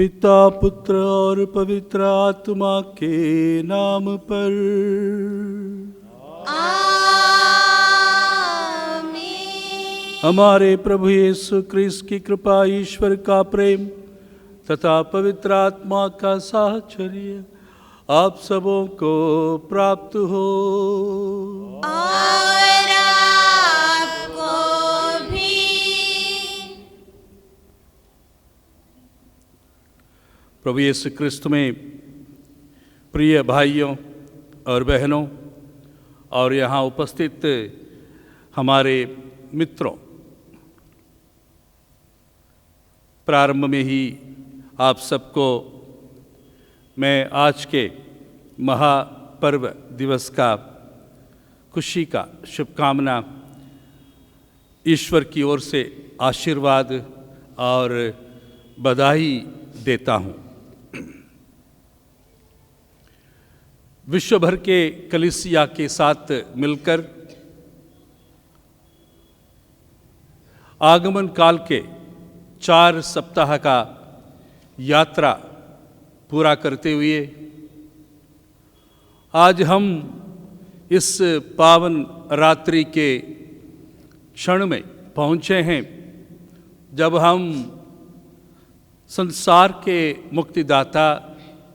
पिता पुत्र और पवित्र आत्मा के नाम पर। आमीन। हमारे प्रभु यीशु क्रिस्त की कृपा, ईश्वर का प्रेम तथा पवित्र आत्मा का साहचर्य आप सबों को प्राप्त हो। और आपको भी। प्रभु यीशु क्रिस्त में प्रिय भाइयों और बहनों और यहाँ उपस्थित हमारे मित्रों, प्रारंभ में ही आप सबको मैं आज के महापर्व दिवस का खुशी का शुभकामना, ईश्वर की ओर से आशीर्वाद और बधाई देता हूँ। विश्व भर के कलीसिया के साथ मिलकर आगमन काल के 4 सप्ताह का यात्रा पूरा करते हुए आज हम इस पावन रात्रि के क्षण में पहुँचे हैं, जब हम संसार के मुक्तिदाता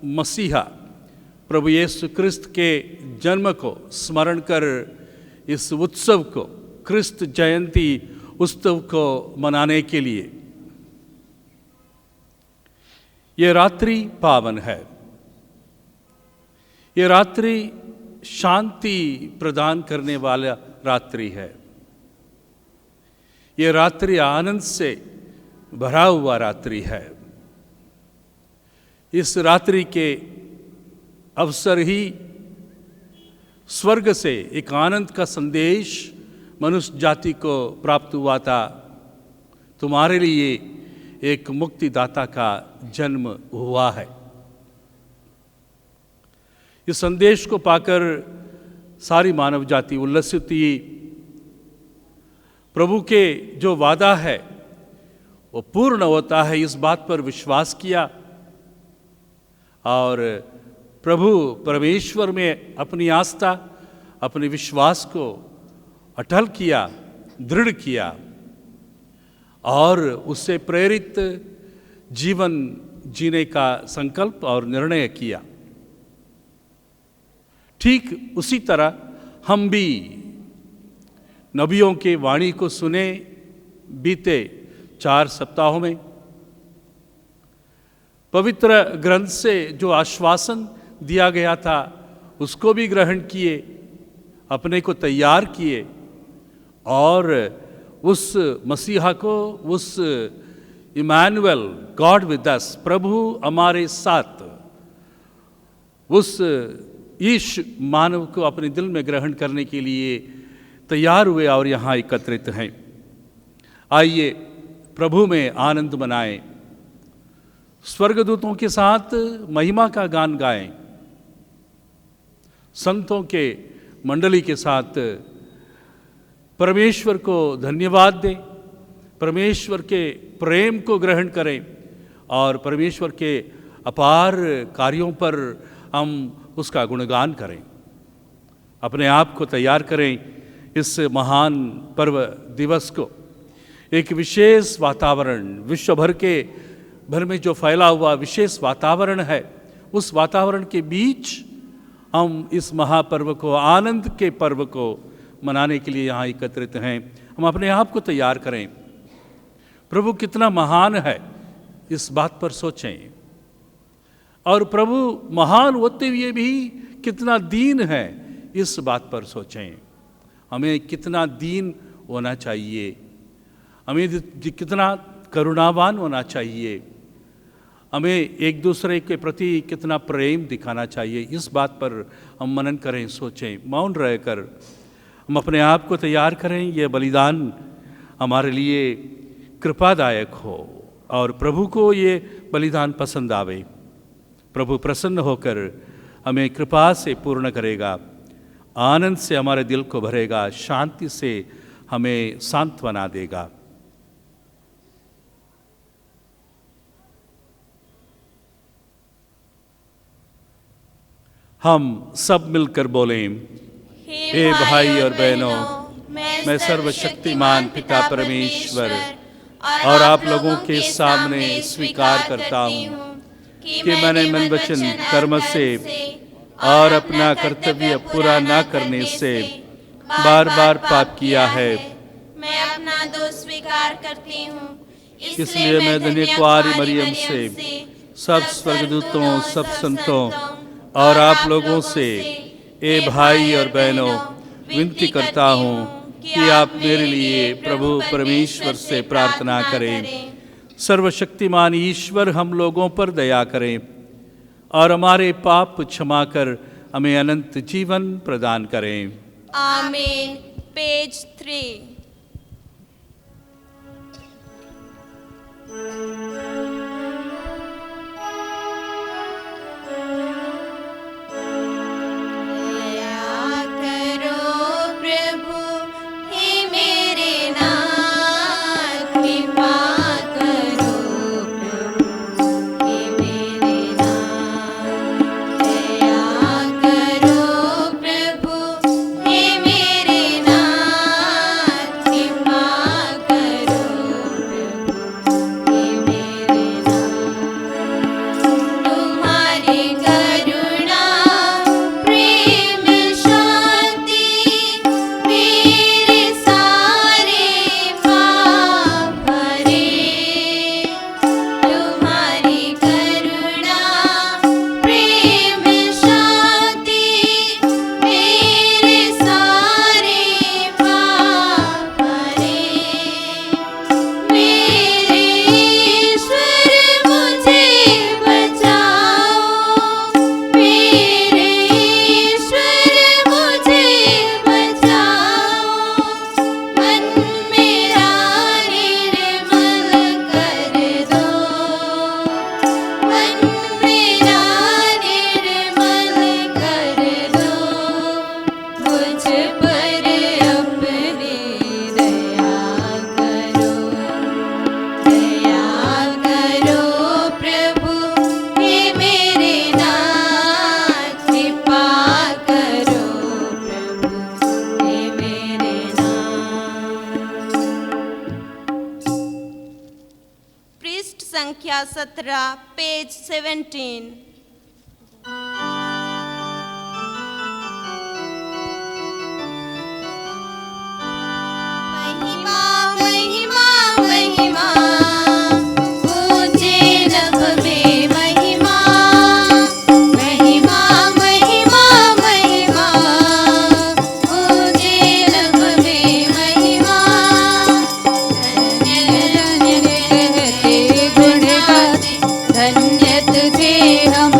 मसीहा प्रभु यीशु क्रिस्त के जन्म को स्मरण कर इस उत्सव को, क्रिस्त जयंती उत्सव को मनाने के लिए ये रात्रि पावन है। ये रात्रि शांति प्रदान करने वाला रात्रि है। ये रात्रि आनंद से भरा हुआ रात्रि है। इस रात्रि के अवसर ही स्वर्ग से एक आनंद का संदेश मनुष्य जाति को प्राप्त हुआ था। तुम्हारे लिए एक मुक्तिदाता का जन्म हुआ है। इस संदेश को पाकर सारी मानव जाति उल्लसित हुई। प्रभु के जो वादा है वो पूर्ण होता है, इस बात पर विश्वास किया और प्रभु परमेश्वर में अपनी आस्था, अपने विश्वास को अटल किया, दृढ़ किया और उससे प्रेरित जीवन जीने का संकल्प और निर्णय किया। ठीक उसी तरह हम भी नबियों के वाणी को सुने बीते 4 सप्ताहों में, पवित्र ग्रंथ से जो आश्वासन दिया गया था उसको भी ग्रहण किए, अपने को तैयार किए और उस मसीहा को, उस इमानुएल, गॉड विद अस, प्रभु हमारे साथ, उस ईश मानव को अपने दिल में ग्रहण करने के लिए तैयार हुए और यहाँ एकत्रित हैं। आइए प्रभु में आनंद मनाएं, स्वर्गदूतों के साथ महिमा का गान गाएं, संतों के मंडली के साथ परमेश्वर को धन्यवाद दें, परमेश्वर के प्रेम को ग्रहण करें और परमेश्वर के अपार कार्यों पर हम उसका गुणगान करें। अपने आप को तैयार करें इस महान पर्व दिवस को। एक विशेष वातावरण, विश्व भर में जो फैला हुआ विशेष वातावरण है, उस वातावरण के बीच हम इस महापर्व को, आनंद के पर्व को मनाने के लिए यहाँ एकत्रित हैं। हम अपने आप को तैयार करें। प्रभु कितना महान है इस बात पर सोचें, और प्रभु महान होते हुए भी कितना दीन है इस बात पर सोचें। हमें कितना दीन होना चाहिए, हमें कितना करुणावान होना चाहिए, हमें एक दूसरे के प्रति कितना प्रेम दिखाना चाहिए, इस बात पर हम मनन करें, सोचें। मौन रहकर हम अपने आप को तैयार करें। ये बलिदान हमारे लिए कृपादायक हो और प्रभु को ये बलिदान पसंद आवे। प्रभु प्रसन्न होकर हमें कृपा से पूर्ण करेगा, आनंद से हमारे दिल को भरेगा, शांति से हमें सांत्वना देगा। हम सब मिलकर बोलें, हे भाई और बहनों, मैं सर्वशक्तिमान पिता परमेश्वर और आप लोगों के सामने स्वीकार करता हूँ कि मैंने मन वचन कर्म से और अपना कर्तव्य पूरा न करने से बार बार पाप किया है। मैं अपना दोष स्वीकार करती हूँ, इसलिए मैं धन्य कुआरी मरियम से, सब स्वर्गदूतों, सब संतों और आप लोगों से, ए भाई और बहनों, विनती करता हूँ कि आप मेरे लिए प्रभु परमेश्वर से प्रार्थना करें। सर्वशक्तिमान ईश्वर हम लोगों पर दया करें और हमारे पाप क्षमा कर हमें अनंत जीवन प्रदान करें। आमीन। पेज 3। संख्या 17, पेज 17। महिमा महिमा महिमा ऊंचे नभ में महिमा, महिमा महिमा महिमा ऊंचे नभ में महिमा। धन्य धन्य गुण गाते, धन्य तुझे हम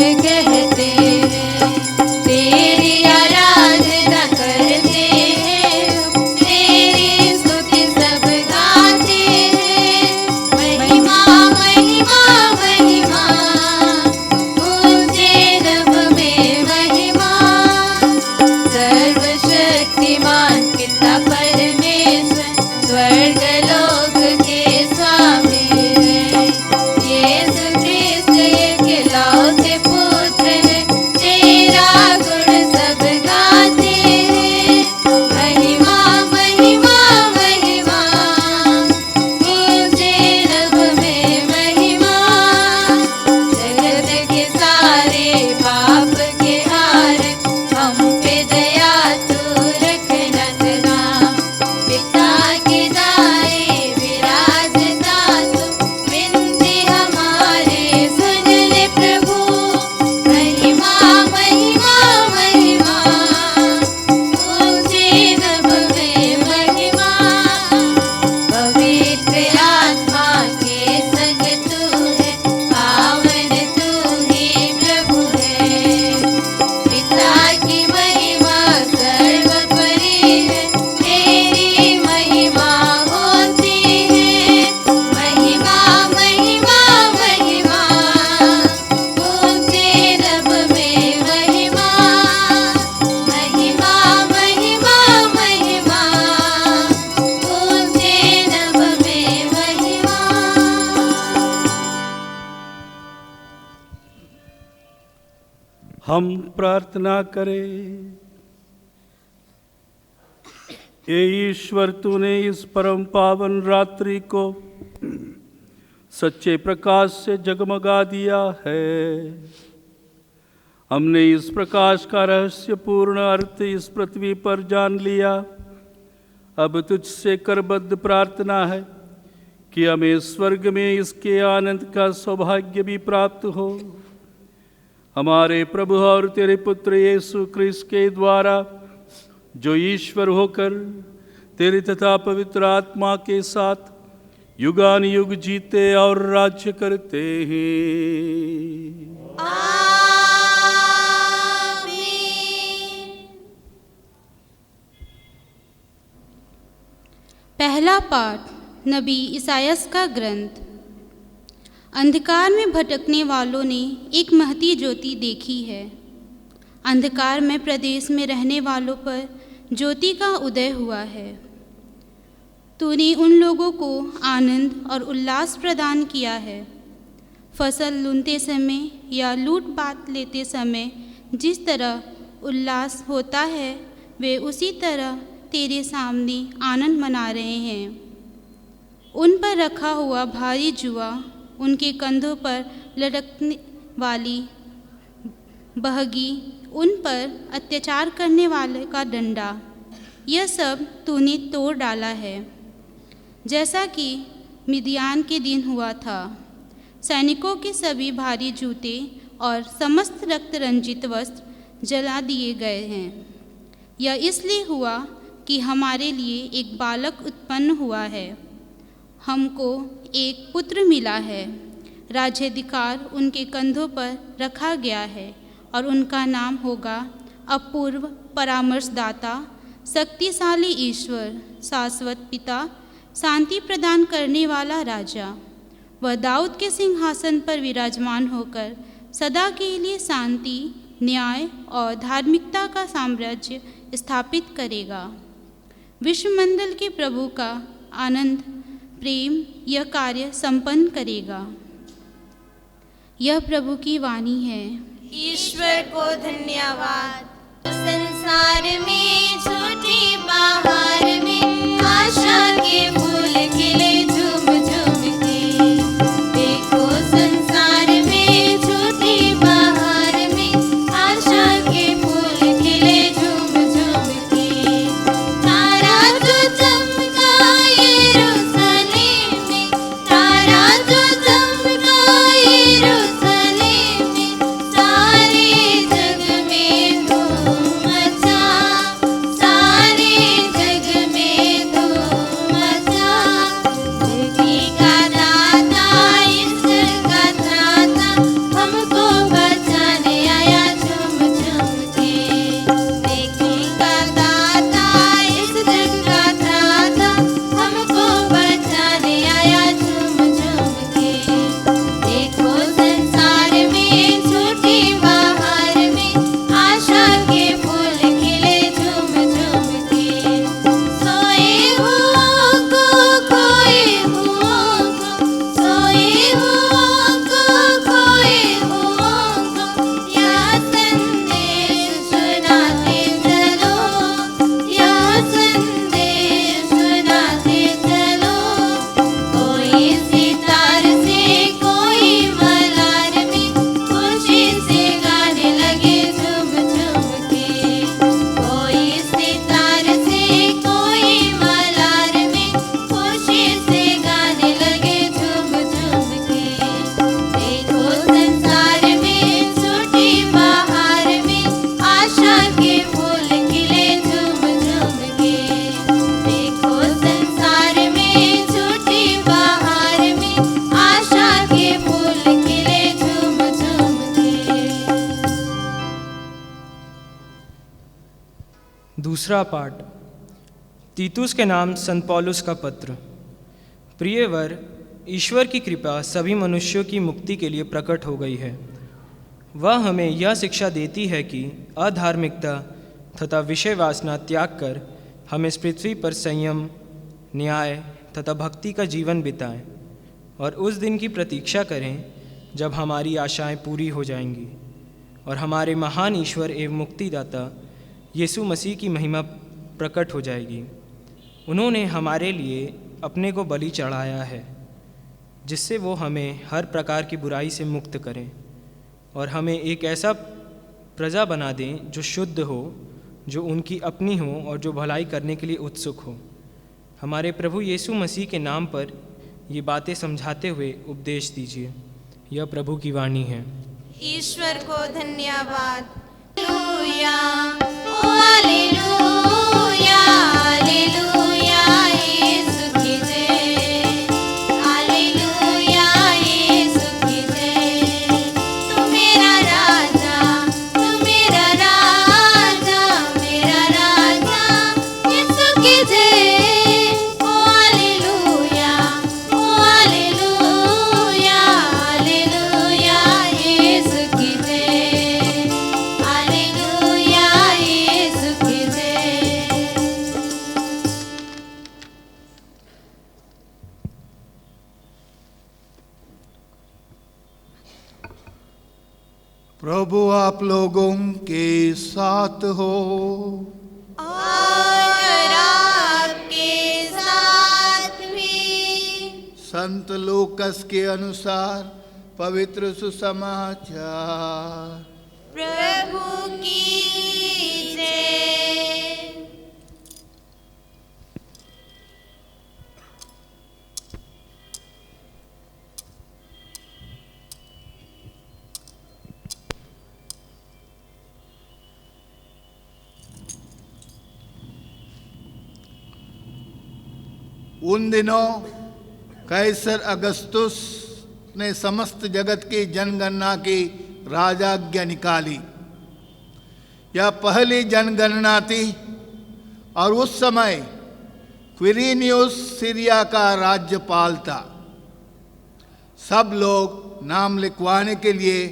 हम प्रार्थना करें। हे ईश्वर, तूने इस परम पावन रात्रि को सच्चे प्रकाश से जगमगा दिया है। हमने इस प्रकाश का रहस्यपूर्ण अर्थ इस पृथ्वी पर जान लिया। अब तुझसे करबद्ध प्रार्थना है कि हमें स्वर्ग में इसके आनंद का सौभाग्य भी प्राप्त हो। हमारे प्रभु और तेरे पुत्र यीशु क्रिस्त के द्वारा, जो ईश्वर होकर तेरे तथा पवित्र आत्मा के साथ युगान युग जीते और राज्य करते हैं। पहला पाठ नबी इसायास का ग्रंथ। अंधकार में भटकने वालों ने एक महती ज्योति देखी है। अंधकार में प्रदेश में रहने वालों पर ज्योति का उदय हुआ है। तूने उन लोगों को आनंद और उल्लास प्रदान किया है। फसल लूनते समय या लूट-पाट लेते समय जिस तरह उल्लास होता है, वे उसी तरह तेरे सामने आनंद मना रहे हैं। उन पर रखा हुआ भारी जुआ, उनके कंधों पर लटकने वाली बहगी, उन पर अत्याचार करने वाले का डंडा, यह सब तूने तोड़ डाला है, जैसा कि मिदियान के दिन हुआ था। सैनिकों के सभी भारी जूते और समस्त रक्त रंजित वस्त्र जला दिए गए हैं। यह इसलिए हुआ कि हमारे लिए एक बालक उत्पन्न हुआ है, हमको एक पुत्र मिला है। राज्याधिकार उनके कंधों पर रखा गया है और उनका नाम होगा अपूर्व परामर्शदाता, शक्तिशाली ईश्वर, शाश्वत पिता, शांति प्रदान करने वाला राजा। वह दाऊद के सिंहासन पर विराजमान होकर सदा के लिए शांति, न्याय और धार्मिकता का साम्राज्य स्थापित करेगा। विश्वमंडल के प्रभु का आनंद प्रेम यह कार्य संपन्न करेगा। यह प्रभु की वाणी है। ईश्वर को धन्यवाद। संसार में झूठी बाहर में आशा के फूल खिले झूम झूम के। देखो संसार में झूठी बाहर में आशा के फूल खिले झूम झूम के। तारा जो चमका यरूशलेम में, तारा जो चमका यरूशलेम में, सारे जग में धूम मचा, सारे जग में धूम मचा। धरती का दाता, इस जग का त्राता, हमको बचाने आया झूम झूम के। धरती का दाता, इस जग का त्राता, हमको बचाने आया झूम झूम के। देखो संसार में झूठी बाहर में आशा के फूल खिले झूम झूम के। सोए हुओं को, खोए हुओं को, सोए हुओं को, खोए हुओं को, यह संदेश सुनाते चलो, यह संदेश सुनाते चलो। कोई सितार से, कोई मलार में खुशी से गाने लगे झूम झूम के। कोई सितार से, कोई मलार में खुशी से गाने लगे झूम झूम के। देखो संसार में झूठी बाहर में आशा के फूल खिले झूम झूम के। देखो संसार में झूठी बाहर में आशा के फूल खिले झूम झूम के। दूसरा पाठ तीतुस के नाम संत पौलुस का पत्र। प्रिय वर, ईश्वर की कृपा सभी मनुष्यों की मुक्ति के लिए प्रकट हो गई है। वह हमें यह शिक्षा देती है कि अधार्मिकता तथा विषय वासना त्याग कर हम इस पृथ्वी पर संयम, न्याय तथा भक्ति का जीवन बिताएं और उस दिन की प्रतीक्षा करें जब हमारी आशाएं पूरी हो जाएंगी। और हमारे महान ईश्वर एवं मुक्तिदाता यीशु मसीह की महिमा प्रकट हो जाएगी। उन्होंने हमारे लिए अपने को बलि चढ़ाया है, जिससे वो हमें हर प्रकार की बुराई से मुक्त करें और हमें एक ऐसा प्रजा बना दें जो शुद्ध हो, जो उनकी अपनी हो और जो भलाई करने के लिए उत्सुक हो। हमारे प्रभु यीशु मसीह के नाम पर ये बातें समझाते हुए उपदेश दीजिए। यह प्रभु की वाणी है। ईश्वर को धन्यवाद। हालेलुया, ओ हालेलुया, हालेलुया, यीशु की जय। हालेलुया, यीशु की जय। तू मेरा राजा, तू मेरा राजा, मेरा राजा, यीशु की जय। ओ हालेलुया, ओ हालेलुया, हालेलुया, यीशु की जय। हालेलुया, यीशु की जय। प्रभु आप लोगों के साथ हो। और आपके साथ भी। संत लूकस के अनुसार पवित्र सुसमाचार। प्रभु की जय। उन दिनों कैसर अगस्तुस ने समस्त जगत की जनगणना की राजाज्ञा निकाली। यह पहली जनगणना थी और उस समय क्विरिनियुस सीरिया का राज्यपाल था। सब लोग नाम लिखवाने के लिए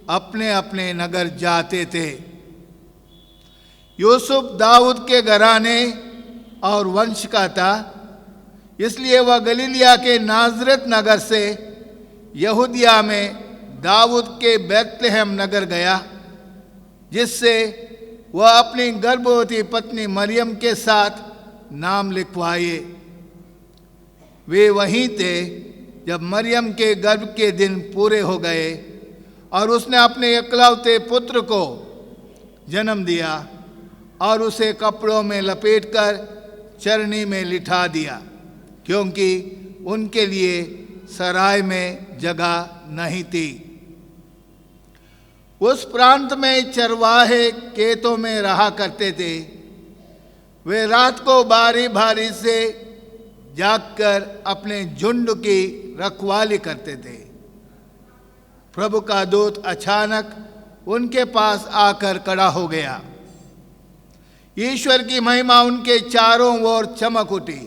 अपने अपने नगर जाते थे। यूसुफ दाऊद के घराने और वंश का था, इसलिए वह गलीलिया के नाजरत नगर से यहूदिया में दाऊद के बैतलहम नगर गया, जिससे वह अपनी गर्भवती पत्नी मरियम के साथ नाम लिखवाए। वे वहीं थे जब मरियम के गर्भ के दिन पूरे हो गए और उसने अपने इकलौते पुत्र को जन्म दिया और उसे कपड़ों में लपेटकर चरनी में लिटा दिया, क्योंकि उनके लिए सराय में जगह नहीं थी। उस प्रांत में चरवाहे खेतों में रहा करते थे। वे रात को बारी बारी से जागकर अपने झुंड की रखवाली करते थे। प्रभु का दूत अचानक उनके पास आकर खड़ा हो गया। ईश्वर की महिमा उनके चारों ओर चमक उठी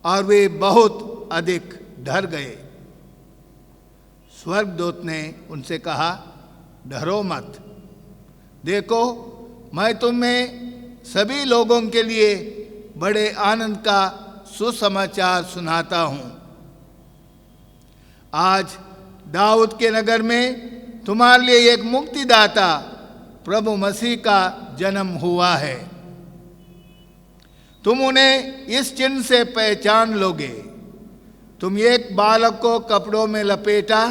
और वे बहुत अधिक डर गए। स्वर्गदूत ने उनसे कहा, डरो मत, देखो मैं तुम्हें सभी लोगों के लिए बड़े आनंद का सुसमाचार सुनाता हूं। आज दाऊद के नगर में तुम्हारे लिए एक मुक्तिदाता प्रभु मसीह का जन्म हुआ है। तुम उन्हें इस चिन्ह से पहचान लोगे। तुम एक बालक को कपड़ों में लपेटा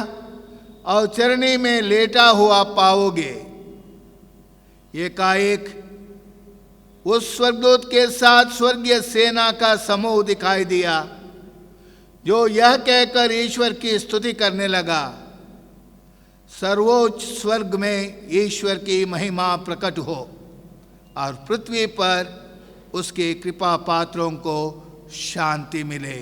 और चरनी में लेटा हुआ पाओगे। एकाएक उस स्वर्गदूत के साथ स्वर्गीय सेना का समूह दिखाई दिया, जो यह कहकर ईश्वर की स्तुति करने लगा, सर्वोच्च स्वर्ग में ईश्वर की महिमा प्रकट हो और पृथ्वी पर उसके कृपा पात्रों को शांति मिले।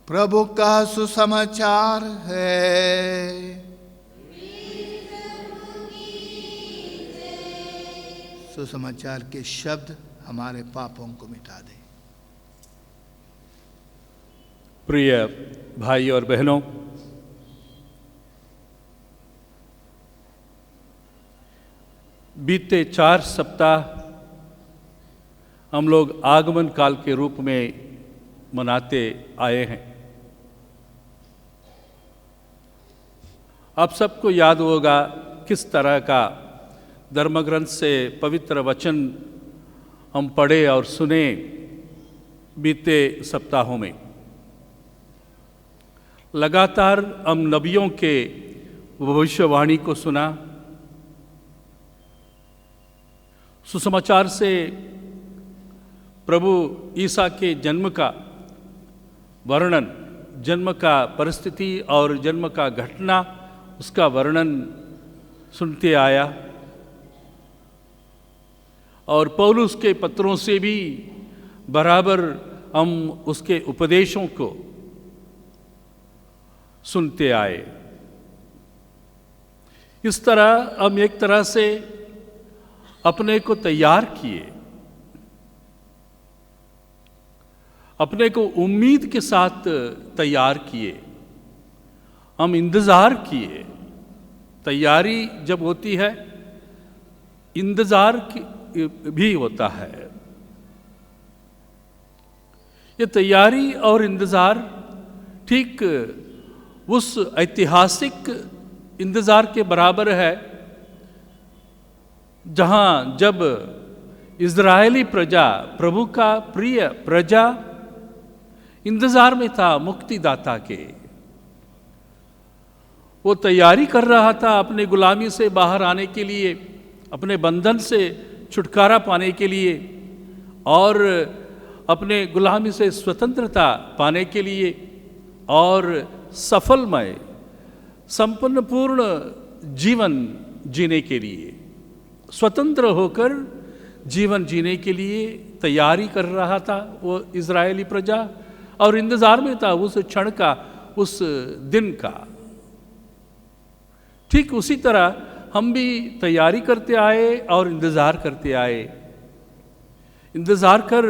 प्रभु का सुसमाचार है। सुसमाचार के शब्द हमारे पापों को मिटा दे। प्रिय भाई और बहनों, बीते 4 सप्ताह हम लोग आगमन काल के रूप में मनाते आए हैं। आप सबको याद होगा किस तरह का धर्मग्रंथ से पवित्र वचन हम पढ़े और सुने बीते सप्ताहों में। लगातार हम नबियों के भविष्यवाणी को सुना, सुसमाचार से प्रभु ईसा के जन्म का वर्णन, जन्म का परिस्थिति और जन्म का घटना, उसका वर्णन सुनते आया। और पौलुस के पत्रों से भी बराबर हम उसके उपदेशों को सुनते आए। इस तरह हम एक तरह से अपने को तैयार किए, अपने को उम्मीद के साथ तैयार किए, हम इंतज़ार किए। तैयारी जब होती है, इंतज़ार भी होता है। ये तैयारी और इंतज़ार ठीक उस ऐतिहासिक इंतज़ार के बराबर है जहाँ जब इज़राइली प्रजा, प्रभु का प्रिय प्रजा, इंतज़ार में था मुक्तिदाता के। वो तैयारी कर रहा था अपने गुलामी से बाहर आने के लिए, अपने बंधन से छुटकारा पाने के लिए और अपने गुलामी से स्वतंत्रता पाने के लिए और सफलमय संपन्न पूर्ण जीवन जीने के लिए, स्वतंत्र होकर जीवन जीने के लिए तैयारी कर रहा था वो इज़राइली प्रजा, और इंतज़ार में था उस क्षण का, उस दिन का। ठीक उसी तरह हम भी तैयारी करते आए और इंतज़ार करते आए। इंतज़ार कर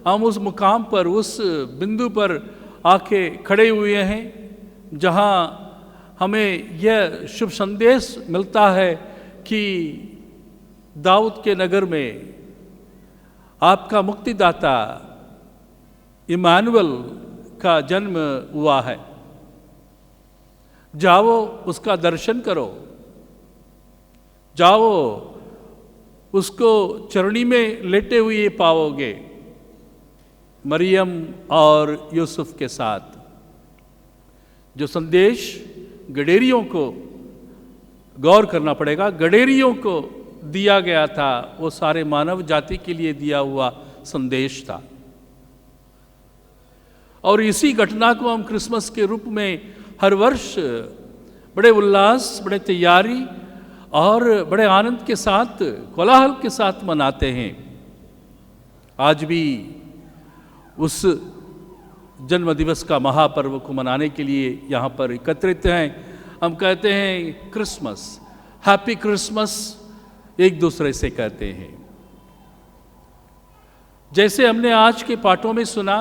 हम उस मुकाम पर, उस बिंदु पर आके खड़े हुए हैं जहाँ हमें यह शुभ संदेश मिलता है कि दाऊद के नगर में आपका मुक्तिदाता इमानुएल का जन्म हुआ है। जाओ उसका दर्शन करो, जाओ उसको चरणी में लेटे हुए पाओगे, मरियम और यूसुफ के साथ। जो संदेश गडेरियों को गौर करना पड़ेगा, गडेरियों को दिया गया था, वो सारे मानव जाति के लिए दिया हुआ संदेश था। और इसी घटना को हम क्रिसमस के रूप में हर वर्ष बड़े उल्लास, बड़े तैयारी और बड़े आनंद के साथ, कोलाहल के साथ मनाते हैं। आज भी उस जन्म दिवस का महापर्व को मनाने के लिए यहाँ पर एकत्रित हैं। हम कहते हैं क्रिसमस, हैप्पी क्रिसमस एक दूसरे से कहते हैं। जैसे हमने आज के पाठों में सुना,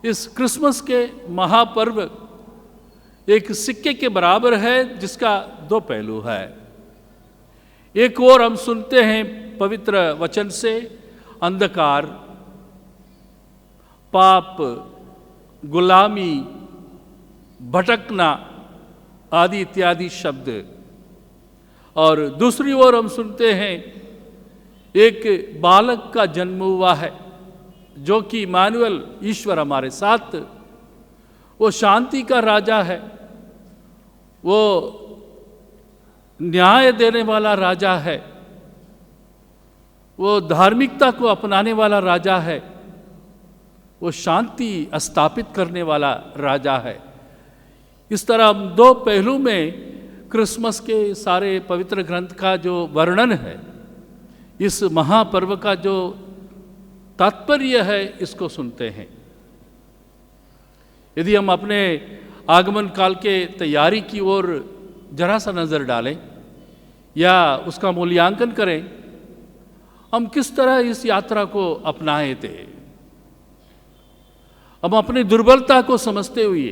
इस क्रिसमस के महापर्व एक सिक्के के बराबर है जिसका दो पहलू है। एक ओर हम सुनते हैं पवित्र वचन से अंधकार, पाप, गुलामी, भटकना आदि इत्यादि शब्द, और दूसरी ओर हम सुनते हैं एक बालक का जन्म हुआ है जो कि इमानुएल, ईश्वर हमारे साथ, वो शांति का राजा है, वो न्याय देने वाला राजा है, वो धार्मिकता को अपनाने वाला राजा है, वो शांति स्थापित करने वाला राजा है। इस तरह हम दो पहलू में क्रिसमस के सारे पवित्र ग्रंथ का जो वर्णन है, इस महापर्व का जो तात्पर्य है, इसको सुनते हैं। यदि हम अपने आगमन काल के तैयारी की ओर जरा सा नज़र डालें या उसका मूल्यांकन करें, हम किस तरह इस यात्रा को अपनाए थे। हम अपनी दुर्बलता को समझते हुए,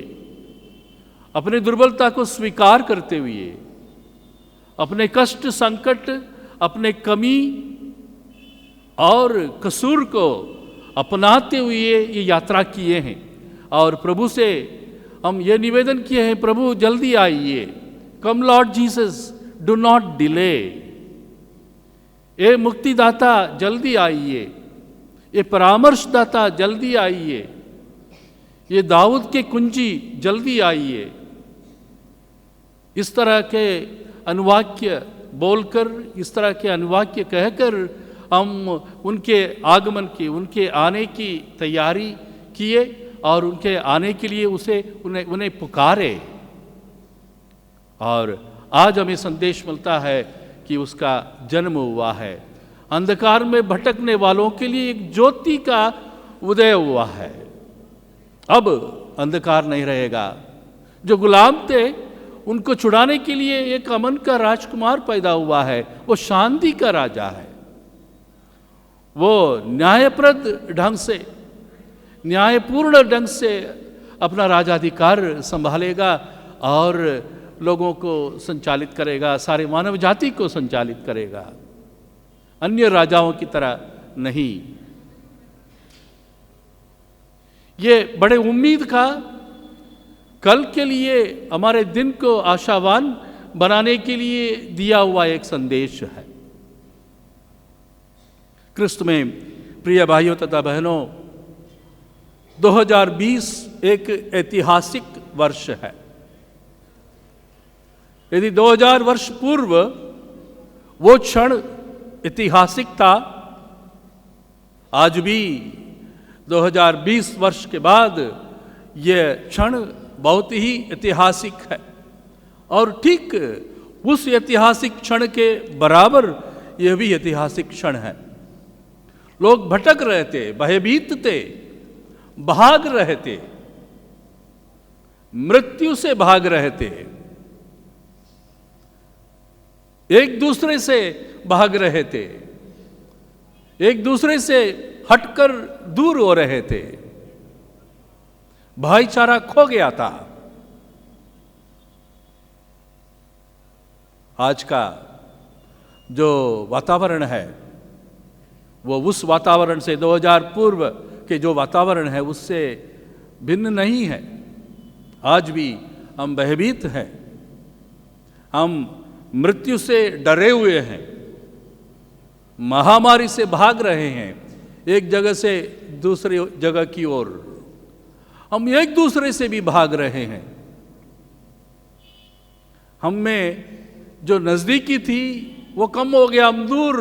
अपनी दुर्बलता को स्वीकार करते हुए, अपने कष्ट, संकट, अपने कमी और कसूर को अपनाते हुए ये यात्रा किए हैं। और प्रभु से हम ये निवेदन किए हैं, प्रभु जल्दी आइए, come Lord Jesus, do not delay. ये मुक्तिदाता जल्दी आइए, ये परामर्शदाता जल्दी आइए, ये दाऊद के कुंजी जल्दी आइए। इस तरह के अनुवाक्य बोलकर, इस तरह के अनुवाक्य कहकर हम उनके आगमन की, उनके आने की तैयारी किए और उनके आने के लिए उन्हें पुकारे। और आज हमें संदेश मिलता है कि उसका जन्म हुआ है। अंधकार में भटकने वालों के लिए एक ज्योति का उदय हुआ है। अब अंधकार नहीं रहेगा। जो गुलाम थे उनको छुड़ाने के लिए एक अमन का राजकुमार पैदा हुआ है। वो शांति का राजा है। वो न्यायप्रद ढंग से, न्यायपूर्ण ढंग से अपना राजाधिकार संभालेगा और लोगों को संचालित करेगा, सारे मानव जाति को संचालित करेगा, अन्य राजाओं की तरह नहीं। ये बड़े उम्मीद का, कल के लिए हमारे दिन को आशावान बनाने के लिए दिया हुआ एक संदेश है। क्रिस्त में प्रिय भाइयों तथा बहनों, 2020 एक ऐतिहासिक वर्ष है। यदि 2000 वर्ष पूर्व वो क्षण ऐतिहासिक था, आज भी 2020 वर्ष के बाद ये क्षण बहुत ही ऐतिहासिक है। और ठीक उस ऐतिहासिक क्षण के बराबर यह भी ऐतिहासिक क्षण है। लोग भटक रहे थे, भयभीत थे, भाग रहे थे, मृत्यु से भाग रहे थे, एक दूसरे से भाग रहे थे, एक दूसरे से हटकर दूर हो रहे थे, भाईचारा खो गया था। आज का जो वातावरण है वो उस वातावरण से, 2000 पूर्व के जो वातावरण है उससे भिन्न नहीं है। आज भी हम भयभीत हैं, हम मृत्यु से डरे हुए हैं, महामारी से भाग रहे हैं, एक जगह से दूसरी जगह की ओर हम एक दूसरे से भी भाग रहे हैं। हम में जो नजदीकी थी वो कम हो गया, हम दूर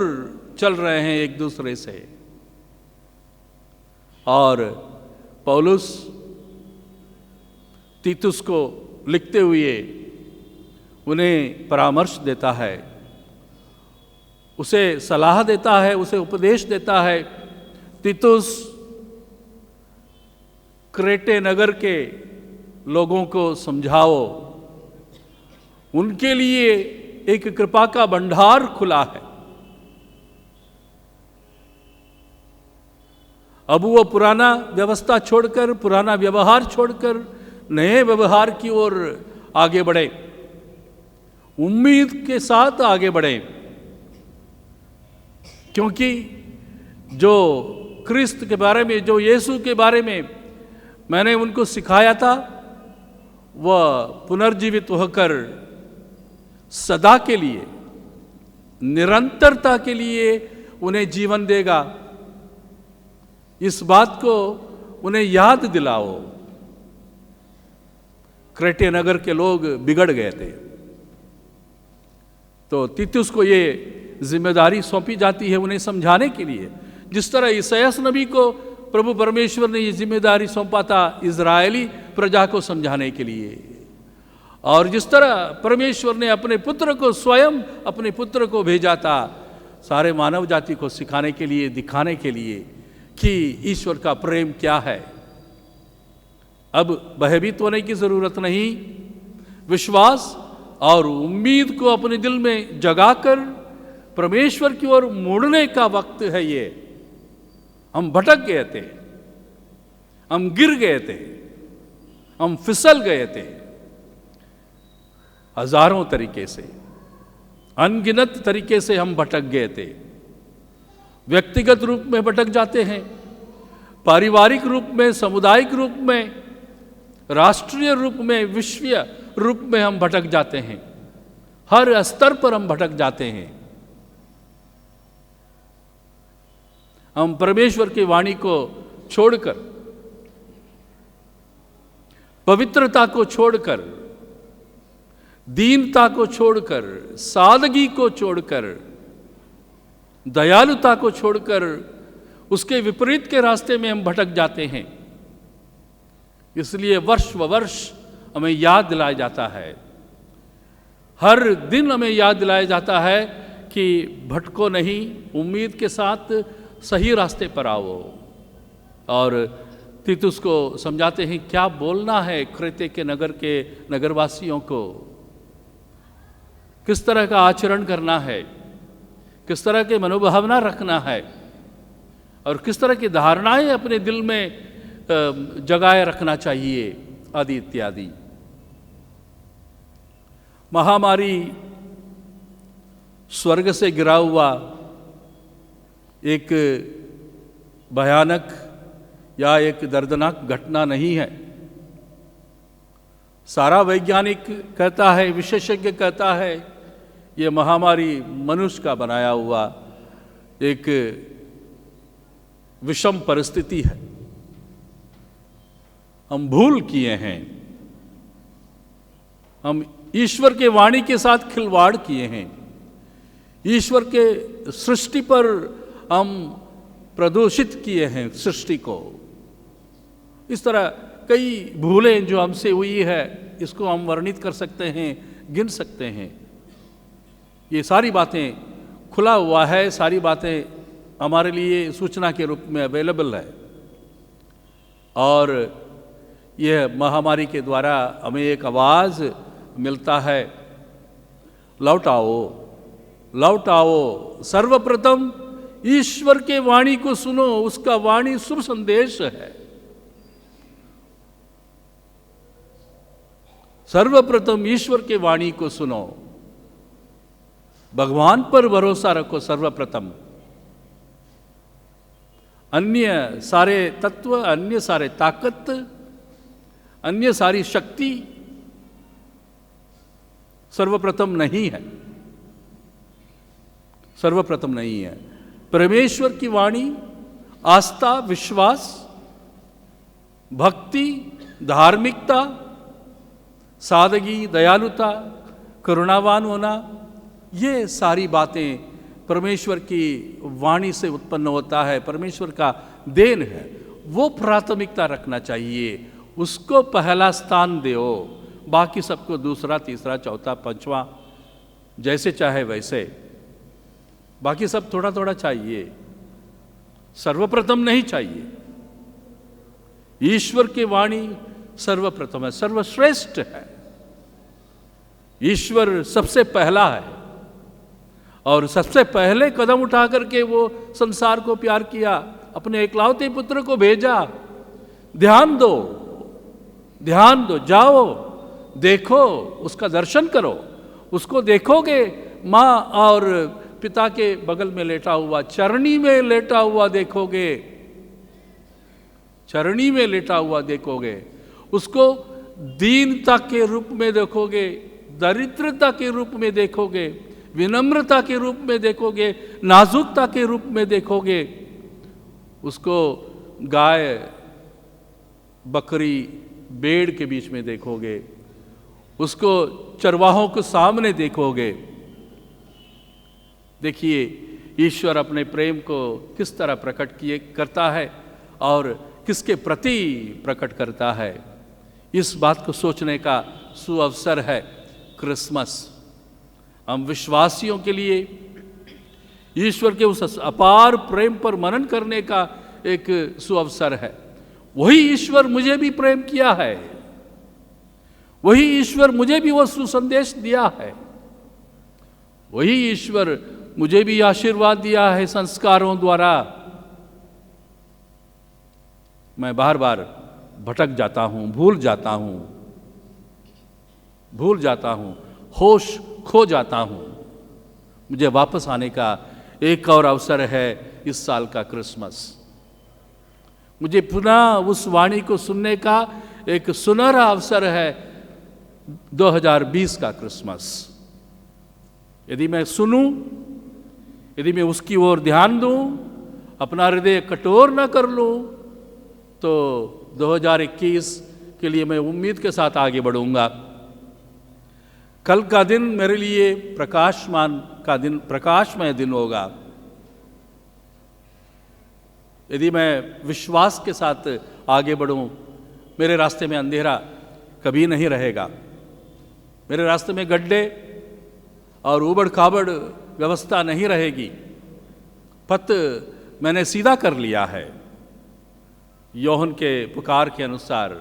चल रहे हैं एक दूसरे से। और पौलुस तीतुस को लिखते हुए उन्हें परामर्श देता है, उसे सलाह देता है, उसे उपदेश देता है। तीतुस, क्रेटे नगर के लोगों को समझाओ, उनके लिए एक कृपा का भंडार खुला है। अब वो पुराना व्यवस्था छोड़कर, पुराना व्यवहार छोड़कर नए व्यवहार की ओर आगे बढ़े, उम्मीद के साथ आगे बढ़े। क्योंकि जो क्रिस्त के बारे में, जो यीशु के बारे में मैंने उनको सिखाया था, वह पुनर्जीवित होकर सदा के लिए, निरंतरता के लिए उन्हें जीवन देगा। इस बात को उन्हें याद दिलाओ। क्रेटे नगर के लोग बिगड़ गए थे, तो तीतुस को ये जिम्मेदारी सौंपी जाती है उन्हें समझाने के लिए। जिस तरह ईसायास नबी को प्रभु परमेश्वर ने ये जिम्मेदारी सौंपा था इजरायली प्रजा को समझाने के लिए, और जिस तरह परमेश्वर ने अपने पुत्र को, स्वयं अपने पुत्र को भेजा था सारे मानव जाति को सिखाने के लिए, दिखाने के लिए कि ईश्वर का प्रेम क्या है। अब भयभीत होने की जरूरत नहीं, विश्वास और उम्मीद को अपने दिल में जगाकर परमेश्वर की ओर मुड़ने का वक्त है ये। हम भटक गए थे, हम गिर गए थे, हम फिसल गए थे हजारों तरीके से, अनगिनत तरीके से हम भटक गए थे। व्यक्तिगत रूप में भटक जाते हैं, पारिवारिक रूप में, सामुदायिक रूप में, राष्ट्रीय रूप में, विश्वीय रूप में हम भटक जाते हैं। हर स्तर पर हम भटक जाते हैं। हम परमेश्वर की वाणी को छोड़कर, पवित्रता को छोड़कर, दीनता को छोड़कर, सादगी को छोड़कर, दयालुता को छोड़कर उसके विपरीत के रास्ते में हम भटक जाते हैं। इसलिए वर्ष व वर्ष हमें याद दिलाया जाता है, हर दिन हमें याद दिलाया जाता है कि भटको नहीं, उम्मीद के साथ सही रास्ते पर आओ। और तीतुस को समझाते हैं क्या बोलना है क्रेते के नगरवासियों को, किस तरह का आचरण करना है, किस तरह के मनोभावना रखना है और किस तरह की धारणाएं अपने दिल में जगाए रखना चाहिए आदि इत्यादि। महामारी स्वर्ग से गिरा हुआ एक भयानक या एक दर्दनाक घटना नहीं है। सारा वैज्ञानिक कहता है, विशेषज्ञ कहता है, ये महामारी मनुष्य का बनाया हुआ एक विषम परिस्थिति है। हम भूल किए हैं, हम ईश्वर के वाणी के साथ खिलवाड़ किए हैं, ईश्वर के सृष्टि पर हम प्रदूषित किए हैं सृष्टि को। इस तरह कई भूलें जो हमसे हुई है, इसको हम वर्णित कर सकते हैं, गिन सकते हैं। ये सारी बातें खुला हुआ है, सारी बातें हमारे लिए सूचना के रूप में अवेलेबल है। और यह महामारी के द्वारा हमें एक आवाज़ मिलता है, लौट आओ, लौट आओ, सर्वप्रथम ईश्वर के वाणी को सुनो, उसका वाणी शुभ संदेश है। सर्वप्रथम ईश्वर के वाणी को सुनो, भगवान पर भरोसा रखो सर्वप्रथम। अन्य सारे तत्व, अन्य सारे ताकत, अन्य सारी शक्ति सर्वप्रथम नहीं है, सर्वप्रथम नहीं है। परमेश्वर की वाणी आस्था, विश्वास, भक्ति, धार्मिकता, सादगी, दयालुता, करुणावान होना, ये सारी बातें परमेश्वर की वाणी से उत्पन्न होता है, परमेश्वर का देन है। वो प्राथमिकता रखना चाहिए, उसको पहला स्थान दो, बाकी सबको दूसरा, तीसरा, चौथा, पांचवा, जैसे चाहे वैसे, बाकी सब थोड़ा थोड़ा चाहिए, सर्वप्रथम नहीं चाहिए। ईश्वर की वाणी सर्वप्रथम है, सर्वश्रेष्ठ है। ईश्वर सबसे पहला है और सबसे पहले कदम उठा करके वो संसार को प्यार किया, अपने एकलौते पुत्र को भेजा। ध्यान दो, ध्यान दो, जाओ, देखो, उसका दर्शन करो। उसको देखोगे माँ और पिता के बगल में लेटा हुआ, चरणी में लेटा हुआ देखोगे, चरणी में लेटा हुआ देखोगे। उसको दीनता के रूप में देखोगे, दरिद्रता के रूप में देखोगे, विनम्रता के रूप में देखोगे, नाजुकता के रूप में देखोगे। उसको गाय, बकरी, भेड़ के बीच में देखोगे, उसको चरवाहों के सामने देखोगे। देखिए ईश्वर अपने प्रेम को किस तरह प्रकट करता है और किसके प्रति प्रकट करता है। इस बात को सोचने का सुअवसर है क्रिसमस। हम विश्वासियों के लिए ईश्वर के उस अपार प्रेम पर मनन करने का एक सुअवसर है। वही ईश्वर मुझे भी प्रेम किया है, वही ईश्वर मुझे भी वो सुसंदेश दिया है, वही ईश्वर मुझे भी आशीर्वाद दिया है संस्कारों द्वारा। मैं बार बार भटक जाता हूँ, भूल जाता हूँ, होश खो जाता हूँ। मुझे वापस आने का एक और अवसर है इस साल का क्रिसमस। मुझे पुनः उस वाणी को सुनने का एक सुनहरा अवसर है 2020 का क्रिसमस। यदि मैं सुनूं, यदि मैं उसकी ओर ध्यान दूं, अपना हृदय कठोर न कर लूं, तो 2021 के लिए मैं उम्मीद के साथ आगे बढ़ूंगा। कल का दिन मेरे लिए प्रकाशमय दिन होगा। यदि मैं विश्वास के साथ आगे बढ़ूं, मेरे रास्ते में अंधेरा कभी नहीं रहेगा। मेरे रास्ते में गड्ढे और उबड़ खाबड़ व्यवस्था नहीं रहेगी। पथ मैंने सीधा कर लिया है। यूहन्ना के पुकार के अनुसार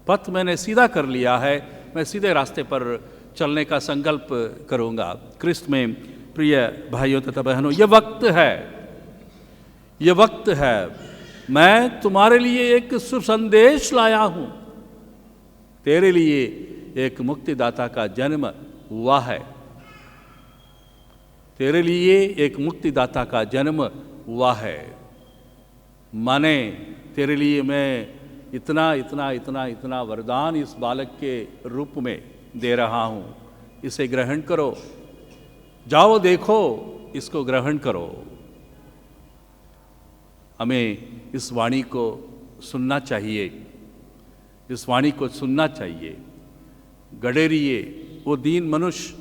पथ मैंने सीधा कर लिया है। मैं सीधे रास्ते पर चलने का संकल्प करूंगा। क्रिस्त में प्रिय भाइयों तथा बहनों, ये वक्त है मैं तुम्हारे लिए एक शुभ संदेश लाया हूं। तेरे लिए एक मुक्तिदाता का जन्म हुआ है। तेरे लिए एक मुक्तिदाता का जन्म हुआ है। माने तेरे लिए मैं इतना इतना इतना इतना वरदान इस बालक के रूप में दे रहा हूं। इसे ग्रहण करो। जाओ देखो, इसको ग्रहण करो। हमें इस वाणी को सुनना चाहिए। इस वाणी को सुनना चाहिए। गडेरिए, वो दीन मनुष्य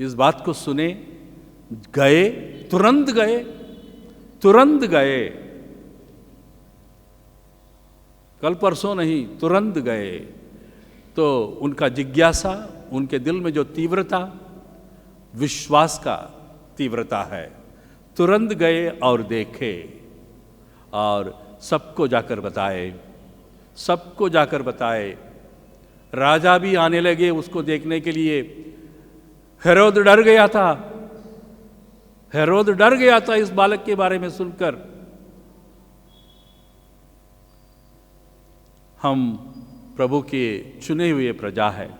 इस बात को सुने, गए, तुरंत गए। कल परसों नहीं, तुरंत गए। तो उनका जिज्ञासा, उनके दिल में जो तीव्रता, विश्वास का तीव्रता है, तुरंत गए और देखे और सबको जाकर बताए। राजा भी आने लगे उसको देखने के लिए। हेरोद डर गया था इस बालक के बारे में सुनकर। हम प्रभु के चुने हुए प्रजा है।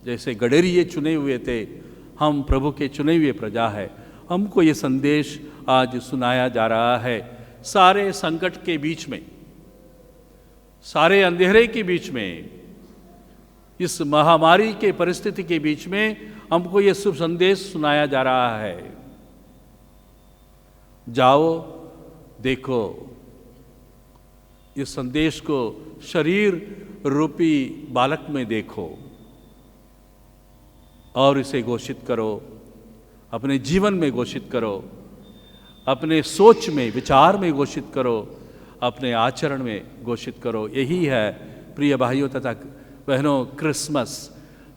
जैसे गडेरिये चुने हुए थे, हम प्रभु के चुने हुए प्रजा है। हमको ये संदेश आज सुनाया जा रहा है। सारे संकट के बीच में, सारे अंधेरे के बीच में, इस महामारी के परिस्थिति के बीच में हमको ये शुभ संदेश सुनाया जा रहा है। जाओ देखो, इस संदेश को शरीर रूपी बालक में देखो और इसे घोषित करो, अपने जीवन में घोषित करो, अपने सोच में, विचार में घोषित करो, अपने आचरण में घोषित करो। यही है प्रिय भाइयों तथा बहनों क्रिसमस।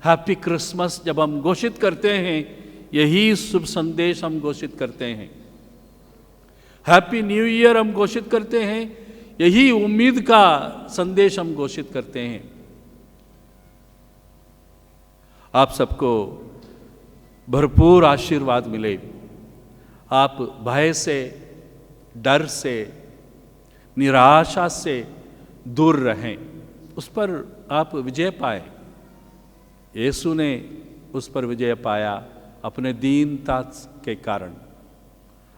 हैप्पी क्रिसमस जब हम घोषित करते हैं, यही शुभ संदेश हम घोषित करते हैं। हैप्पी न्यू ईयर हम घोषित करते हैं, यही उम्मीद का संदेश हम घोषित करते हैं। आप सबको भरपूर आशीर्वाद मिले। आप भय से, डर से, निराशा से दूर रहें। उस पर आप विजय पाए। यीशु ने उस पर विजय पाया अपने दीनता के कारण,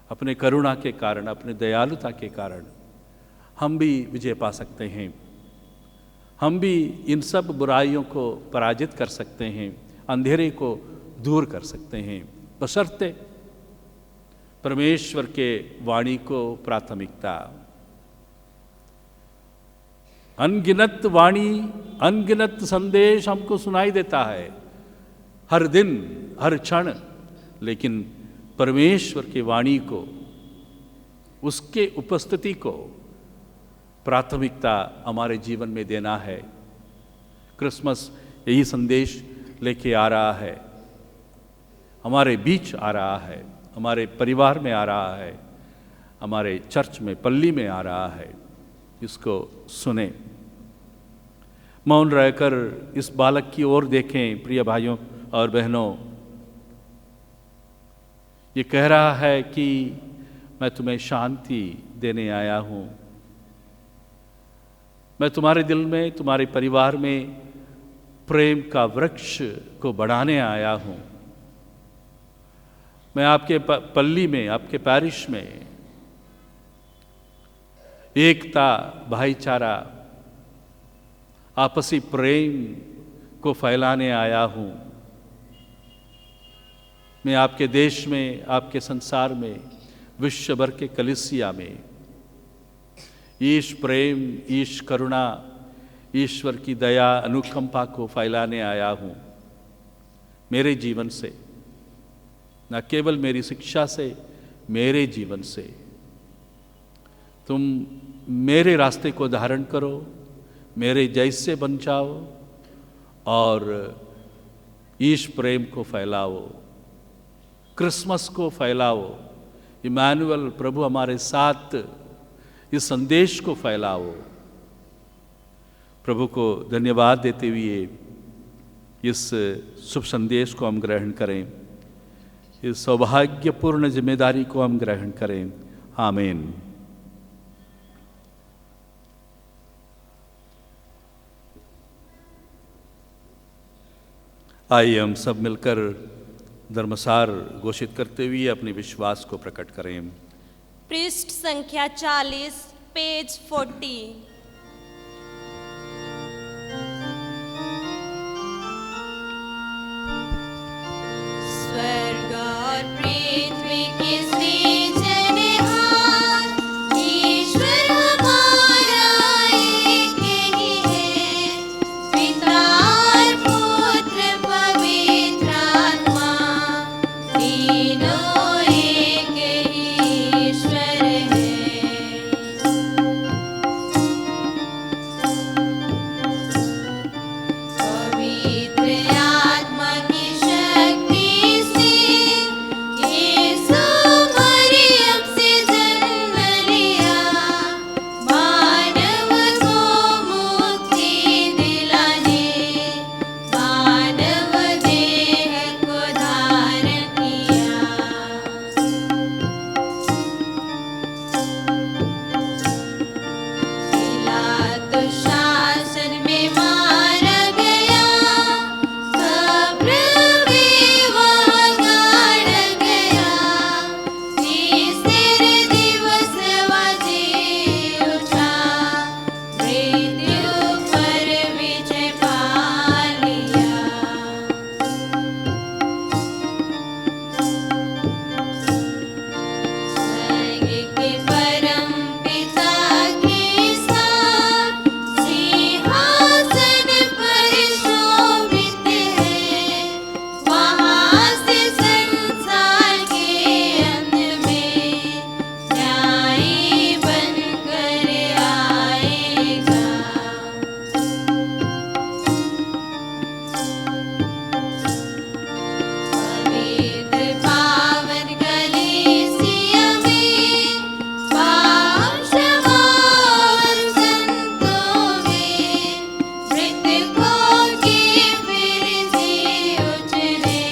अपने करुणा के कारण, अपने दयालुता के कारण। हम भी विजय पा सकते हैं। हम भी इन सब बुराइयों को पराजित कर सकते हैं, अंधेरे को दूर कर सकते हैं, बशर्ते परमेश्वर के वाणी को प्राथमिकता। अनगिनत वाणी, अनगिनत संदेश हमको सुनाई देता है हर दिन, हर क्षण, लेकिन परमेश्वर की वाणी को, उसके उपस्थिति को प्राथमिकता हमारे जीवन में देना है। क्रिसमस यही संदेश लेके आ रहा है, हमारे बीच आ रहा है, हमारे परिवार में आ रहा है, हमारे चर्च में, पल्ली में आ रहा है। इसको सुने, मौन रहकर इस बालक की ओर देखें। प्रिय भाइयों और बहनों, ये कह रहा है कि मैं तुम्हें शांति देने आया हूँ। मैं तुम्हारे दिल में, तुम्हारे परिवार में प्रेम का वृक्ष को बढ़ाने आया हूँ। मैं आपके पल्ली में, आपके पैरिश में एकता, भाईचारा, आपसी प्रेम को फैलाने आया हूँ। मैं आपके देश में, आपके संसार में, विश्व भर के कलीसिया में ईश प्रेम, ईश करुणा, ईश्वर की दया, अनुकंपा को फैलाने आया हूँ। मेरे जीवन से, न केवल मेरी शिक्षा से, मेरे जीवन से तुम मेरे रास्ते को धारण करो, मेरे जैसे बन जाओ और ईश प्रेम को फैलाओ, क्रिसमस को फैलाओ, इमानुएल प्रभु हमारे साथ, इस संदेश को फैलाओ। प्रभु को धन्यवाद देते हुए इस शुभ संदेश को हम ग्रहण करें, इस सौभाग्यपूर्ण जिम्मेदारी को हम ग्रहण करें। आमीन। आइए हम सब मिलकर धर्मसार घोषित करते हुए अपने विश्वास को प्रकट करें। पृष्ठ संख्या 40, पेज 40। स्वर्ग और पृथ्वी की सृजनहार ईश्वर हमारा एक ही है, पिता और पुत्र पवित्र आत्मा, तीनों एक ही ईश्वर है। पवित्र आत्मा की शक्ति से यीशु मरियम से जन्म लिया, मानव को मुक्ति दिलाने, मानव देह को धारण किया। पिलातुस शासन में मारा गया, कब्र में वह गाड़ा गया, तीसरे दिवस वह जी उठा, मृत्यु पर विजय पा लिया। स्वर्ग के परम पिता के साथ सिंहासन पर शोभित है, वहाँ से संसार के अंत में न्यायी बनकर आएगा। पवित्र पावन कलीसिया में, पाप क्षमा और संतों में, मृतकों के फिर जी उठने,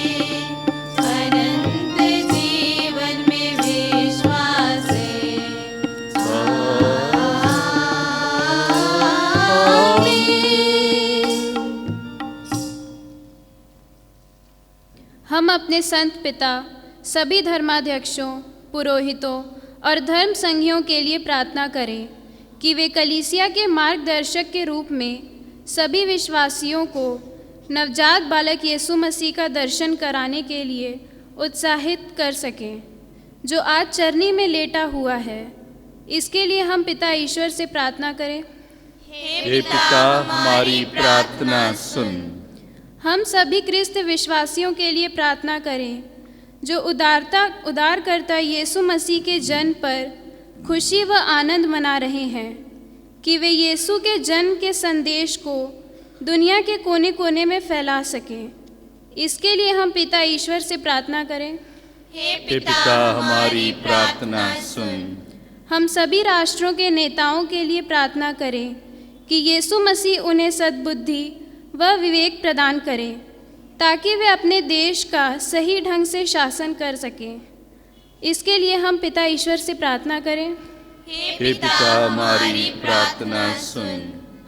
अनंत जीवन में विश्वास है। हम अपने संत पिता, सभी धर्माध्यक्षों, पुरोहितों और धर्म संघियों के लिए प्रार्थना करें कि वे कलीसिया के मार्गदर्शक के रूप में सभी विश्वासियों को नवजात बालक यीशु मसीह का दर्शन कराने के लिए उत्साहित कर सकें, जो आज चरनी में लेटा हुआ है। इसके लिए हम पिता ईश्वर से प्रार्थना करें। हे पिता, हमारी प्रार्थना सुन। हम सभी क्रिस्त विश्वासियों के लिए प्रार्थना करें, जो उदारकर्ता यीशु मसीह के जन्म पर खुशी व आनंद मना रहे हैं, कि वे यीशु के जन्म के संदेश को दुनिया के कोने कोने में फैला सकें। इसके लिए हम पिता ईश्वर से प्रार्थना करें। हे हे पिता, हमारी प्रार्थना सुन। हम सभी राष्ट्रों के नेताओं के लिए प्रार्थना करें कि यीशु मसीह उन्हें सद्बुद्धि व विवेक प्रदान करें, ताकि वे अपने देश का सही ढंग से शासन कर सकें। इसके लिए हम पिता ईश्वर से प्रार्थना करें। हे पिता, हमारी प्रार्थना सुन।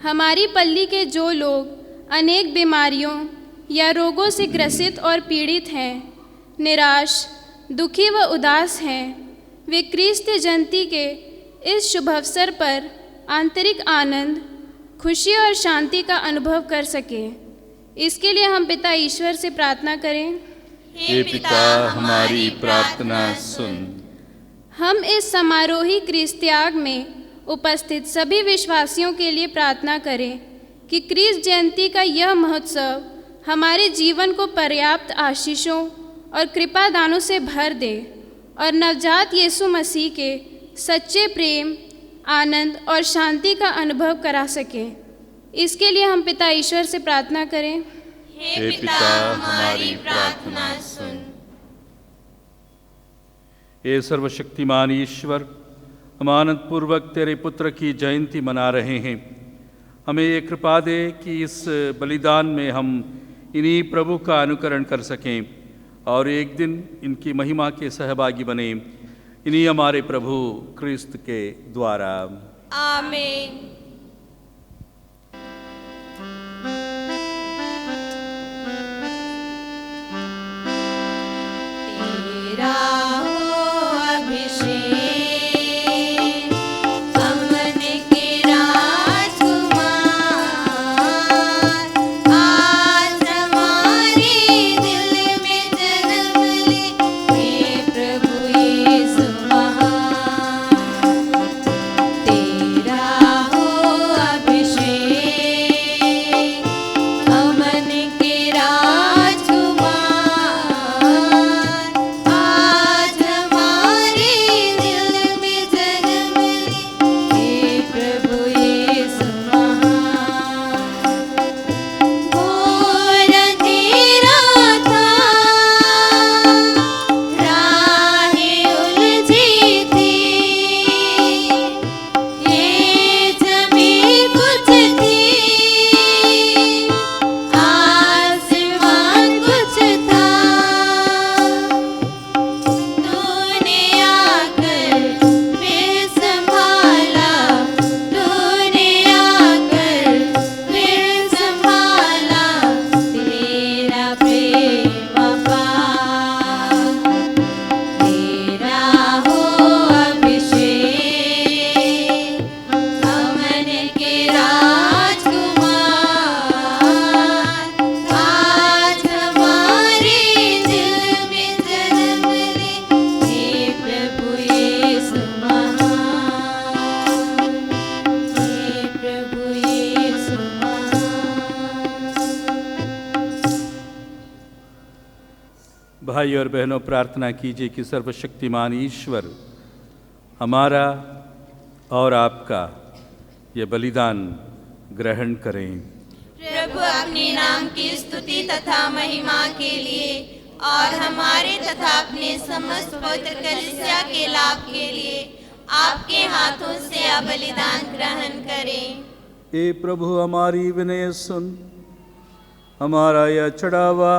हमारी पल्ली के जो लोग अनेक बीमारियों या रोगों से ग्रसित और पीड़ित हैं, निराश, दुखी व उदास हैं, वे क्रिस्त जयंती के इस शुभ अवसर पर आंतरिक आनंद, खुशी और शांति का अनुभव कर सकें। इसके लिए हम पिता ईश्वर से प्रार्थना करें। हे पिता हमारी प्रार्थना सुन। हम इस समारोही क्रिस्त त्याग में उपस्थित सभी विश्वासियों के लिए प्रार्थना करें कि क्रिस्त जयंती का यह महोत्सव हमारे जीवन को पर्याप्त आशीषों और कृपा दानों से भर दे और नवजात यीशु मसीह के सच्चे प्रेम, आनंद और शांति का अनुभव करा सके। इसके लिए हम पिता ईश्वर से प्रार्थना करें। हे पिता हमारी प्रार्थना सुन। हे सर्वशक्तिमान ईश्वर, हम आनंद पूर्वक तेरे पुत्र की जयंती मना रहे हैं। हमें ये कृपा दे कि इस बलिदान में हम इन्हीं प्रभु का अनुकरण कर सकें और एक दिन इनकी महिमा के सहभागी बने, इन्हीं हमारे प्रभु क्रिस्त के द्वारा। आमीन। तेरा हो अभिषेक अमन के राजकुमार, आज हमारे दिल में जन्म ले, हे प्रभु यीशु महान। तेरा हो अभिषेक अमन के राजकुमार, आज हमारे दिल में जन्म ले, हे प्रभु यीशु महान। घोर अंधेरा था, राहें उलझी थी, ये जमीन कुछ थी, आसमान कुछ था। तूने आकर फिर संभाला, तूने आकर फिर संभाला, तेरा प्रेम अपार। तेरा हो अभिषेक अमन के राजकुमार, आज हमारे दिल में जन्म ले, हे प्रभु यीशु महान, हे प्रभु यीशु महान। भाई और बहनों, प्रार्थना कीजिए कि सर्वशक्तिमान ईश्वर हमारा और आपका ये बलिदान ग्रहण करें। प्रभु अपने नाम की स्तुति तथा महिमा के लिए और हमारे तथा अपने समस्त पवित्र कलीसिया के लाभ के लिए आपके हाथों से यह बलिदान ग्रहण करें। हे प्रभु हमारी विनय सुन, हमारा यह चढ़ावा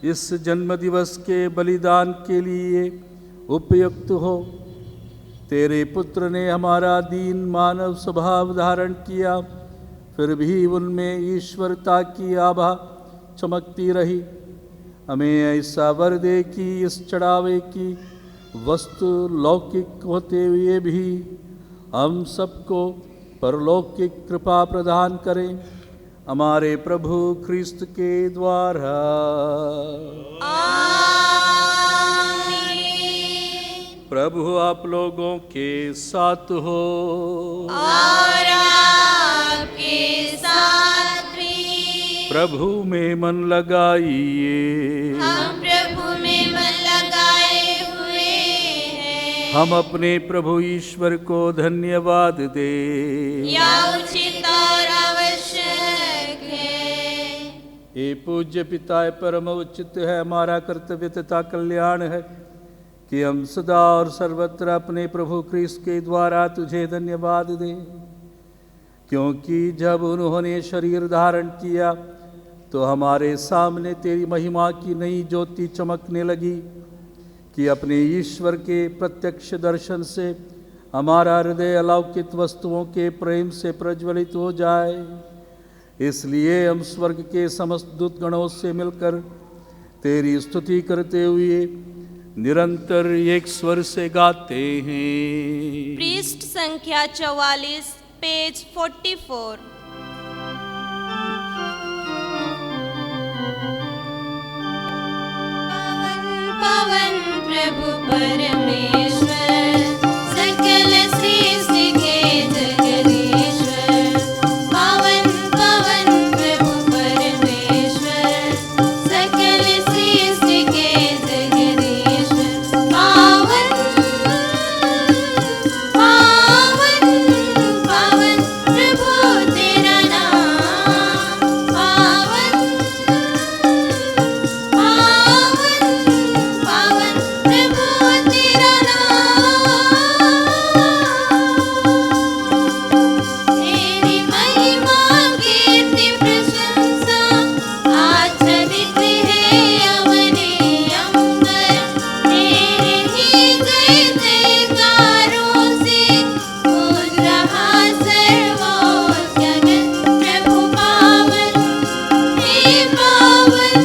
इस जन्म दिवस के बलिदान के लिए उपयुक्त हो। तेरे पुत्र ने हमारा दीन मानव स्वभाव धारण किया, फिर भी उनमें ईश्वरता की आभा चमकती रही। हमें ऐसा वर दे कि इस चढ़ावे की वस्तु लौकिक होते हुए भी हम सबको परलौकिक कृपा प्रदान करें, हमारे प्रभु क्रिस्त के द्वारा। प्रभु आप लोगों के साथ हो और आपके साथ भी। प्रभु में मन लगाइए, हम प्रभु में मन लगाए हुए हैं। हम अपने प्रभु ईश्वर को धन्यवाद दे। या उचित और आवश्यक है। हे पूज्य पिता, परम उचित है, हमारा कर्तव्य तथा कल्याण है कि हम सदा और सर्वत्र अपने प्रभु क्रिस्त के द्वारा तुझे धन्यवाद दें, क्योंकि जब उन्होंने शरीर धारण किया तो हमारे सामने तेरी महिमा की नई ज्योति चमकने लगी कि अपने ईश्वर के प्रत्यक्ष दर्शन से हमारा हृदय अलौकिक वस्तुओं के प्रेम से प्रज्वलित हो जाए। इसलिए हम स्वर्ग के समस्त दूतगणों से मिलकर तेरी स्तुति करते हुए निरंतर एक स्वर से गाते हैं। पृष्ठ संख्या 44, पेज 44। प्रभु परमेश्वर, सकल सृष्टि के जगदीश्वर। पावन पावन प्रभु परमेश्वर, सकल सृष्टि के जगदीश्वर। पावन पावन पावन प्रभु तेरा नाम। पावन पावन पावन प्रभु तेरा नाम। तेरी महिमा कीर्ति प्रशंसा आच्छादित है अवनी अंबर। तेरे ही जय जयकारों से गूंज रहा सर्वोच्च जगत। प्रभु पावन हे पावन,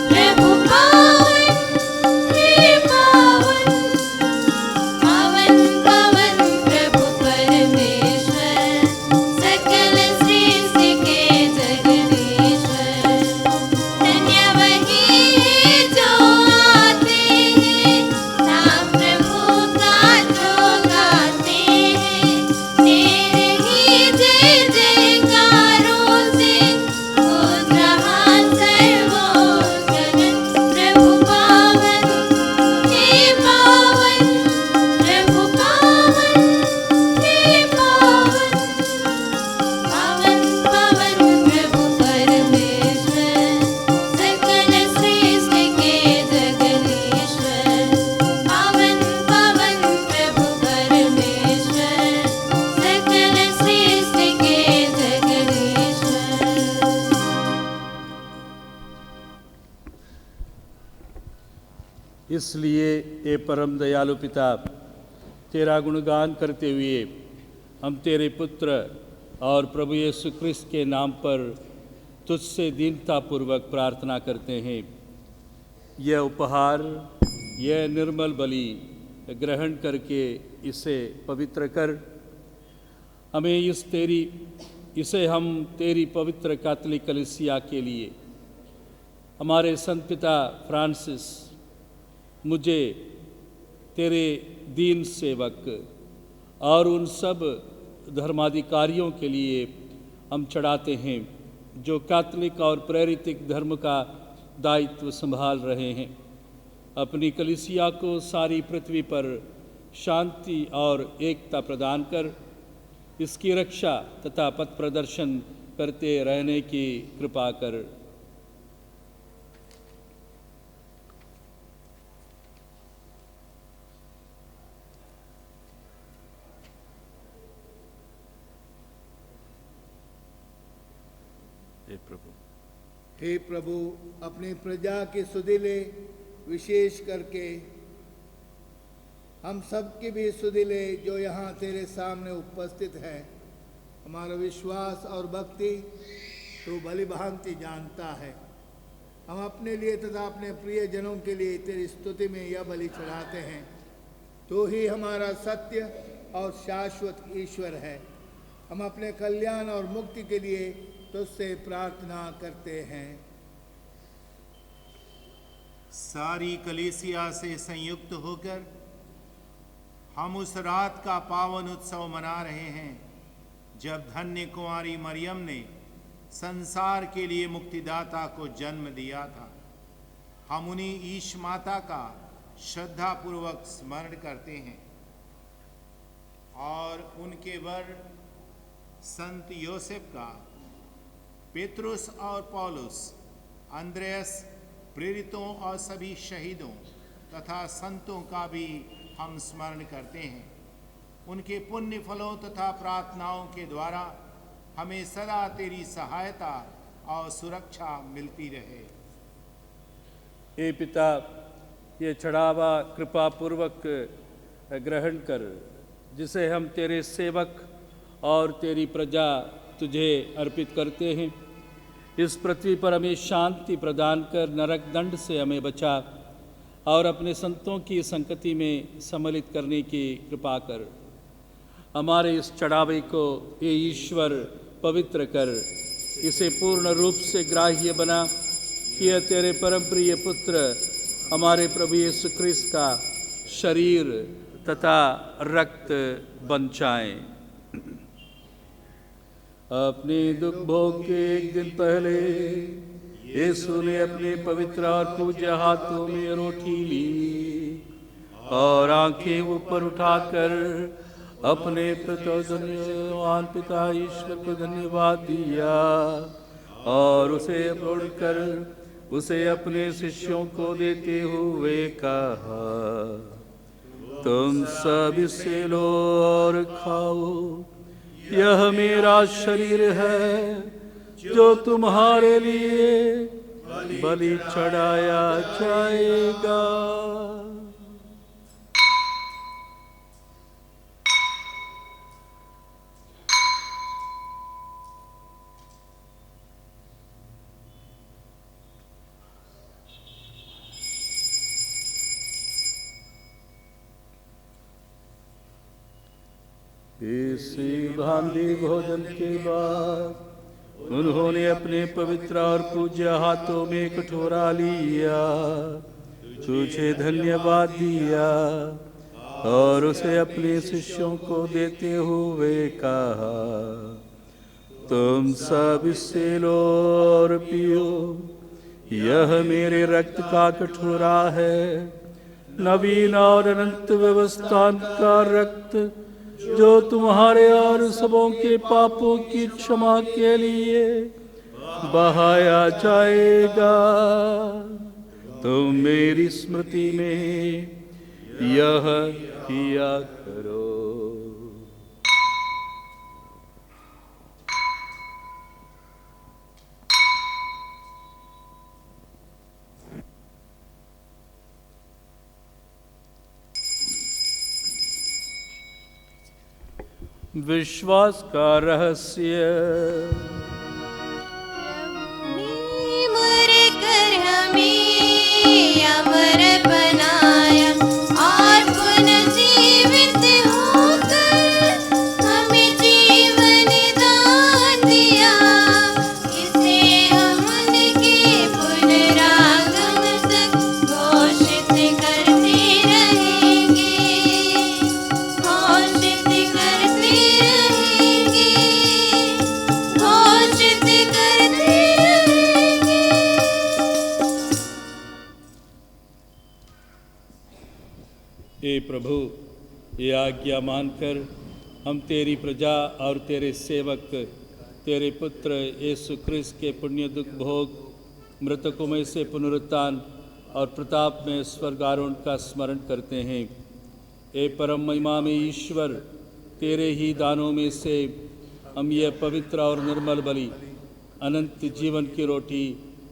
प्रभु पावन हे पावन। पावन पावन प्रभु परमेश्वर, सकल सृष्टि के जगदीश्वर। धन्य वही है जो आते हैं, नाम प्रभु का जो गाते हैं। तेरे ही जय जयकारों से गूंज रहा सर्वोच्च जगत। प्रभु पावन हे पावन, प्रभु पावन हे पावन। पावन पावन प्रभु परमेश्वर, सकल सृष्टि के जगदीश्वर। पावन पावन प्रभु परमेश्वर, सकल सृष्टि के जगदीश्वर। इसलिए ये परम दयालु पिता, तेरा गुणगान करते हुए हम तेरे पुत्र और प्रभु यीशु क्रिस्त के नाम पर तुझसे दीनतापूर्वक प्रार्थना करते हैं। यह उपहार, यह निर्मल बलि ग्रहण करके इसे पवित्र कर। हमें इसे हम तेरी पवित्र कैथोलिक कलीसिया के लिए हमारे संत पिता फ्रांसिस, मुझे तेरे दीन सेवक और उन सब धर्माधिकारियों के लिए हम चढ़ाते हैं जो कैथोलिक और प्रेरितिक धर्म का दायित्व संभाल रहे हैं। अपनी कलीसिया को सारी पृथ्वी पर शांति और एकता प्रदान कर इसकी रक्षा तथा पथ प्रदर्शन करते रहने की कृपा कर। हे प्रभु, हे प्रभु, अपनी प्रजा के सुदिले, विशेष करके हम सब के भी सुदिले जो यहाँ तेरे सामने उपस्थित है, हमारा विश्वास और भक्ति तो भली भांति जानता है। हम अपने लिए तथा अपने प्रिय जनों के लिए तेरी स्तुति में यह बलि चढ़ाते हैं। तो ही हमारा सत्य और शाश्वत ईश्वर है। हम अपने कल्याण और मुक्ति के लिए तुझसे प्रार्थना करते हैं। सारी कलीसिया से संयुक्त होकर हम उस रात का पावन उत्सव मना रहे हैं जब धन्य कुंवारी मरियम ने संसार के लिए मुक्तिदाता को जन्म दिया था। हम उन्हीं ईश माता का श्रद्धापूर्वक स्मरण करते हैं और उनके वर संत योसेफ का, पेत्रुस और पौलुस, अंद्रयास, प्रेरितों और सभी शहीदों तथा संतों का भी हम स्मरण करते हैं। उनके पुण्य फलों तथा प्रार्थनाओं के द्वारा हमें सदा तेरी सहायता और सुरक्षा मिलती रहे। हे पिता, ये चढ़ावा कृपा पूर्वक ग्रहण कर, जिसे हम तेरे सेवक और तेरी प्रजा तुझे अर्पित करते हैं। इस पृथ्वी पर हमें शांति प्रदान कर नरक दंड से हमें बचा और अपने संतों की संगति में सम्मिलित करने की कृपा कर। हमारे इस चढ़ावे को ये ईश्वर पवित्र कर, इसे पूर्ण रूप से ग्राह्य बना कि यह तेरे परम प्रिय पुत्र हमारे प्रभु यीशु क्रिस्त का शरीर तथा रक्त बंचाएं। अपने दुख भोग के एक दिन पहले यीशु ने अपने पवित्र और पूज्य हाथों में रोटी ली और आंखें ऊपर उठाकर अपने धन्यवान पिता ईश्वर को धन्यवाद दिया और उसे तोड़कर उसे अपने शिष्यों को देते हुए कहा, तुम सब इससे लो और खाओ, यह मेरा शरीर है जो तुम्हारे लिए बलि चढ़ाया जाएगा। इसी भांति भोजन के बाद उन्होंने अपने पवित्र और पूज्य हाथों में कटोरा लिया, तुझे धन्यवाद दिया और उसे अपने शिष्यों को देते हुए कहा, तुम सब इससे लो और पियो, यह मेरे रक्त का कटोरा है, नवीन और अनंत व्यवस्था का रक्त, जो तुम्हारे और सबों के पापों की क्षमा के लिए बहाया जाएगा। तुम मेरी स्मृति में यह किया करो। विश्वास का रहस्य। मर कर हमें अमर बनाया और पुनर्जीवित होकर हमें जीवन दान दिया, इसे हम उनके पुनरागमन तक घोषित करते रहेंगे, घोषित करते रहेंगे, घोषित करते रहेंगे। हे प्रभु, ये आज्ञा मानकर हम तेरी प्रजा और तेरे सेवक, तेरे पुत्र यीशु ख्रिस्त के पुण्य दुख भोग, मृतकों में से पुनरुत्थान और प्रताप में स्वर्गारोहण का स्मरण करते हैं। हे परम महिमा में ईश्वर, तेरे ही दानों में से हम यह पवित्र और निर्मल बलि, अनंत जीवन की रोटी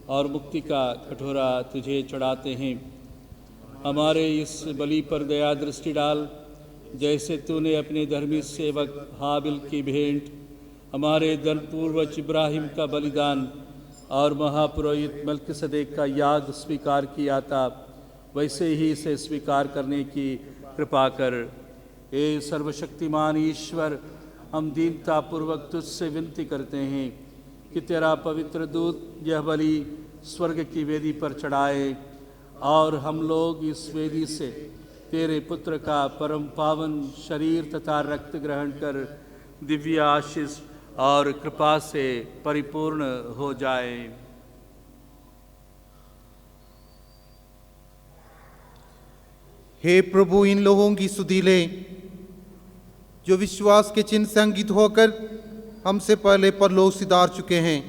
और मुक्ति का कटोरा तुझे चढ़ाते हैं। हमारे इस बलि पर दया दृष्टि डाल, जैसे तूने अपने धर्मी सेवक हाबिल की भेंट, हमारे धर्म पूर्वज इब्राहिम का बलिदान और महापुरोहित मल्कीसदेक का याग स्वीकार किया था, वैसे ही इसे स्वीकार करने की कृपा कर। हे सर्वशक्तिमान ईश्वर, हम दीनतापूर्वक तुझसे विनती करते हैं कि तेरा पवित्र दूत यह बलि स्वर्ग की वेदी पर चढ़ाए और हम लोग इस वेदी से तेरे पुत्र का परम पावन शरीर तथा रक्त ग्रहण कर दिव्य आशीष और कृपा से परिपूर्ण हो जाएं। हे प्रभु, इन लोगों की सुधि ले जो विश्वास के चिन्ह से अंकित होकर हमसे पहले परलोक सिधार चुके हैं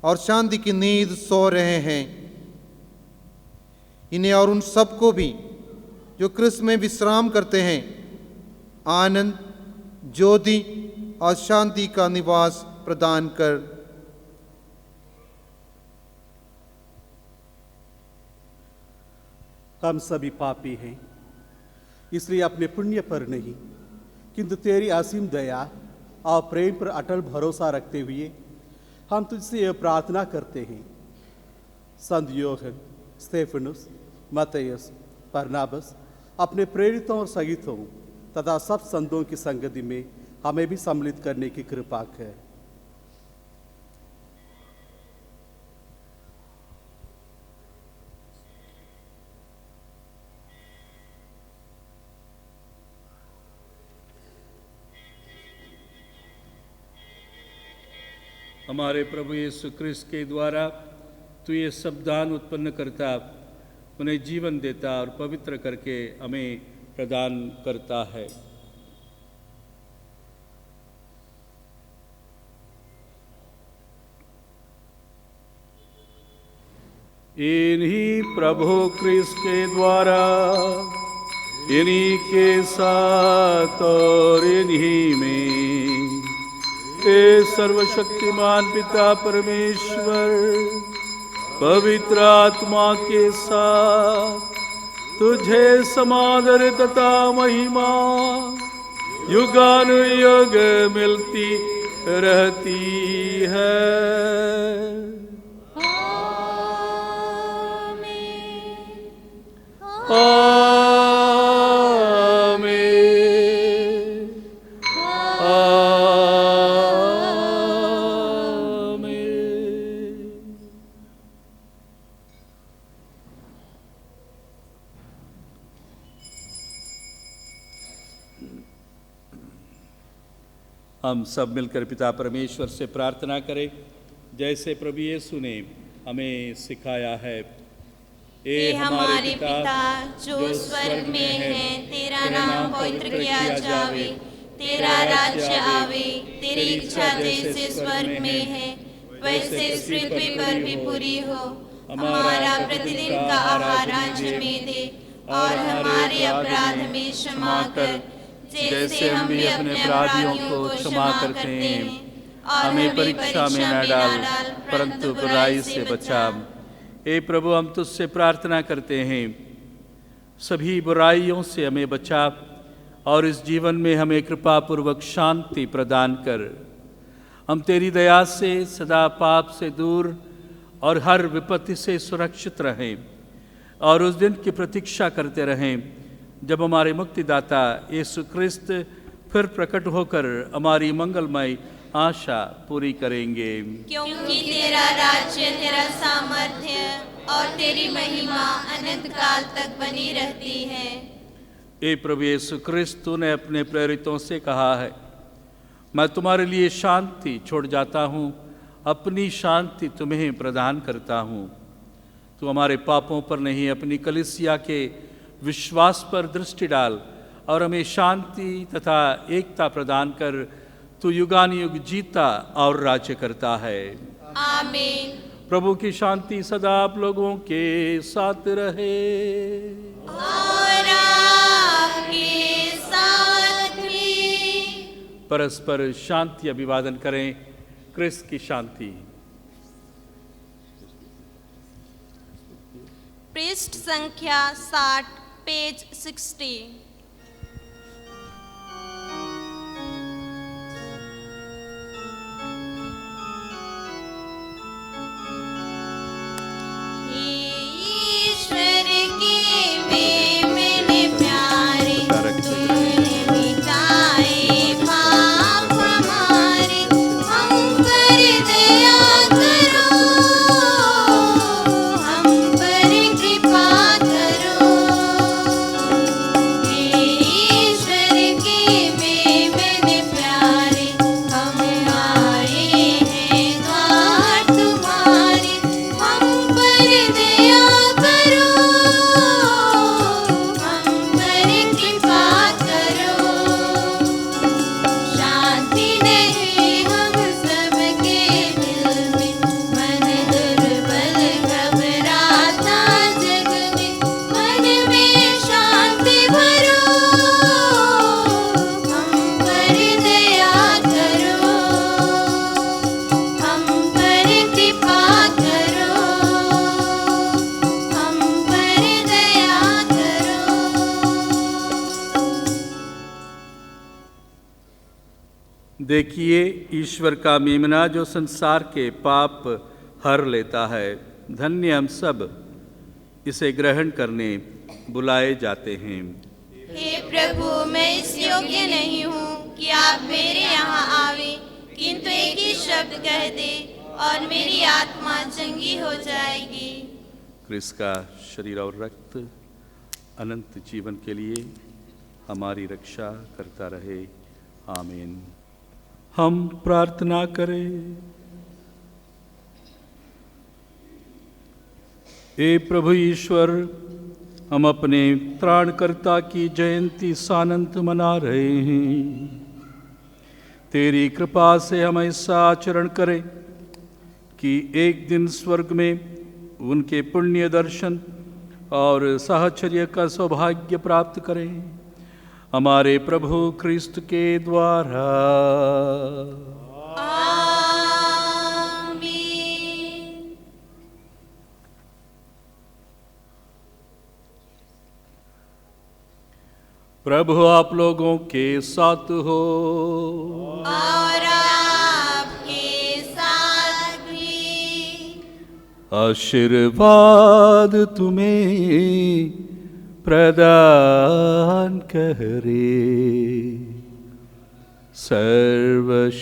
और शांति की नींद सो रहे हैं। इन्हें और उन सबको भी जो क्रिस्त में विश्राम करते हैं आनंद, ज्योति और शांति का निवास प्रदान कर। हम सभी पापी हैं, इसलिए अपने पुण्य पर नहीं किंतु तेरी असीम दया और प्रेम पर अटल भरोसा रखते हुए हम तुझसे यह प्रार्थना करते हैं, संत योहन, स्तेफनुस, मत्तियुस, बरनबास अपने प्रेरितों और संगीतों तथा सब संतों की संगति में हमें भी सम्मिलित करने की कृपा कर। हमारे प्रभु यीशु क्रिस्त के द्वारा तू ये सब दान उत्पन्न करता, उन्हें जीवन देता और पवित्र करके हमें प्रदान करता है। इन्हीं प्रभु क्रिस्त के द्वारा, इन्हीं के साथ और इन्हीं में हे सर्वशक्तिमान पिता परमेश्वर पवित्र आत्मा के साथ तुझे समादर तथा महिमा युगानुयुग मिलती रहती है। हम सब मिलकर पिता परमेश्वर से प्रार्थना करें जैसे प्रभु यीशु ने हमें सिखाया है। हे हमारे पिता जो स्वर्ग में है, तेरा नाम पवित्र किया जावे, तेरा राज्य आवे, तेरी इच्छा जैसे स्वर्ग में है वैसे इस पृथ्वी पर भी पूरी हो। हमारा प्रतिदिन का आहार आज हमें दे और हमारे अपराध हमें क्षमा कर जैसे हम भी अपने अपराधियों को क्षमा करते हैं, और हमें परीक्षा में न डाल परंतु बुराई से बचा। हे प्रभु हम तुझसे प्रार्थना करते हैं, सभी बुराइयों से हमें बचा और इस जीवन में हमें कृपा पूर्वक शांति प्रदान कर। हम तेरी दया से सदा पाप से दूर और हर विपत्ति से सुरक्षित रहें और उस दिन की प्रतीक्षा करते रहें जब हमारे मुक्तिदाता यीशु क्रिस्त फिर प्रकट होकर हमारी मंगलमय आशा पूरी करेंगे। क्योंकि तेरा राज्य, तेरा सामर्थ्य और तेरी महिमा अनंत काल तक बनी रहती है। हे प्रभु यीशु क्रिस्त ने अपने प्रेरितों से कहा है, मैं तुम्हारे लिए शांति छोड़ जाता हूँ, अपनी शांति तुम्हें प्रदान करता हूँ। तू हमारे पापों पर नहीं अपनी कलीसिया के विश्वास पर दृष्टि डाल और हमें शांति तथा एकता प्रदान कर। तू युगानुयुग जीता और राज्य करता है। आमीन। प्रभु की शांति सदा आप लोगों के साथ रहे और आपके साथ भी। परस्पर शांति अभिवादन करें। क्रिस्त की शांति। पृष्ठ संख्या 60, पेज 60। ईश्वर के मैंने प्यारे तूने मिटाए पाप हमारे, हम पर दया करो, हम पर कृपा करो। ईश्वर के मैंने प्यारे हम आए हैं द्वार तुम्हारे, हम पर दया करो, हम पर कृपा करो। शांति नहीं हम सबके दिल में, मन दुर्बल घबराता जग में, मन में शांति भरो, हम पर दया करो, हम पर कृपा करो, हम पर दया करो। देखिए ईश्वर का मेमना जो संसार के पाप हर लेता है। धन्य हम सब इसे ग्रहण करने बुलाए जाते हैं। हे प्रभु, मैं इस योग्य नहीं हूँ कि आप मेरे यहाँ आवे, किंतु एक ही शब्द कह दे और मेरी आत्मा चंगी हो जाएगी। क्रिस्त का शरीर और रक्त अनंत जीवन के लिए हमारी रक्षा करता रहे। आमीन। हम प्रार्थना करें। हे प्रभु ईश्वर, हम अपने त्राणकर्ता की जयंती सानंद मना रहे हैं। तेरी कृपा से हम ऐसा आचरण करें कि एक दिन स्वर्ग में उनके पुण्य दर्शन और साहचर्य का सौभाग्य प्राप्त करें, हमारे प्रभु क्रिस्त के द्वारा। प्रभु आप लोगों के साथ हो और आपके साथ भी। आशीर्वाद तुम्हें प्रदान करे सर्वशक्तिमान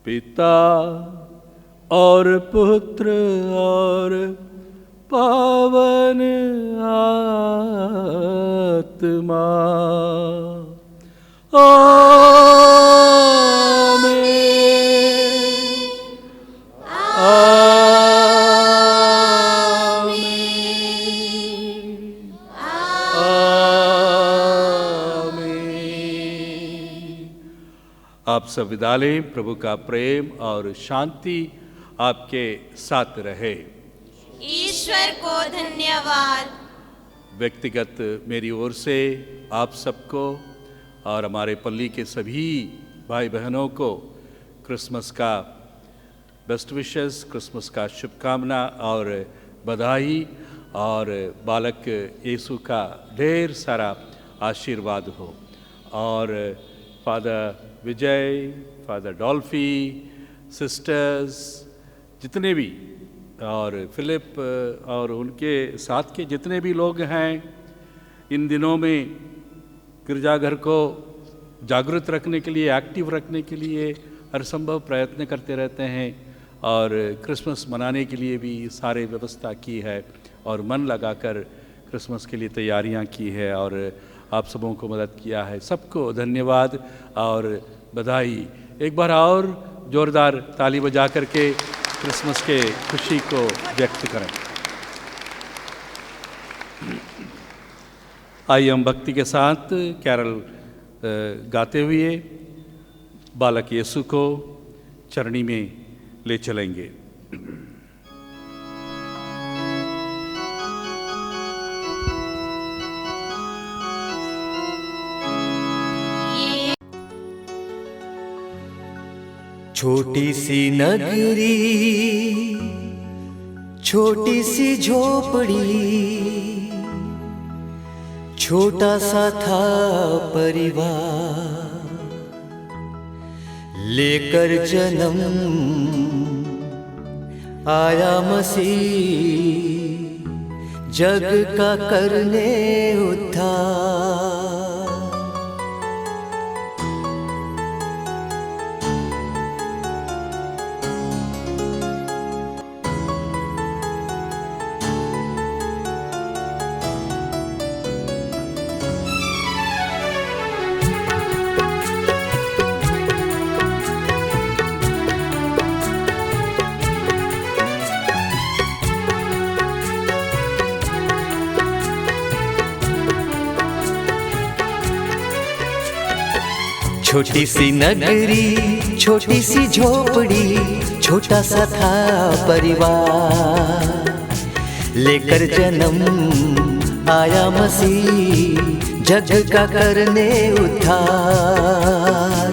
पिता और पुत्र और पावन आत्मा। आप सब विदा लें। प्रभु का प्रेम और शांति आपके साथ रहे। ईश्वर को धन्यवाद। व्यक्तिगत मेरी ओर से आप सबको और हमारे पल्ली के सभी भाई बहनों को क्रिसमस का बेस्ट विशेस, क्रिसमस का शुभकामना और बधाई, और बालक यीशु का ढेर सारा आशीर्वाद हो। और फादर विजय, फादर डॉल्फी, सिस्टर्स, जितने भी, और फिलिप और उनके साथ के जितने भी लोग हैं, इन दिनों में गिरजाघर को जागृत रखने के लिए, एक्टिव रखने के लिए हर संभव प्रयत्न करते रहते हैं, और क्रिसमस मनाने के लिए भी सारे व्यवस्था की है और मन लगाकर क्रिसमस के लिए तैयारियां की है, और आप सबों को मदद किया है। सबको धन्यवाद और बधाई। एक बार और जोरदार ताली बजा करके क्रिसमस के खुशी को व्यक्त करें। आइए हम भक्ति के साथ कैरल गाते हुए बालक यीशु को चरणी में ले चलेंगे। छोटी सी नगरी, छोटी सी झोपड़ी, छोटा सा था परिवार, लेकर जन्म आया मसीह, जग का करने उद्धार। छोटी सी नगरी, छोटी सी झोपड़ी, छोटा सा था परिवार, लेकर जन्म आया मसीह, जग का करने उद्धार।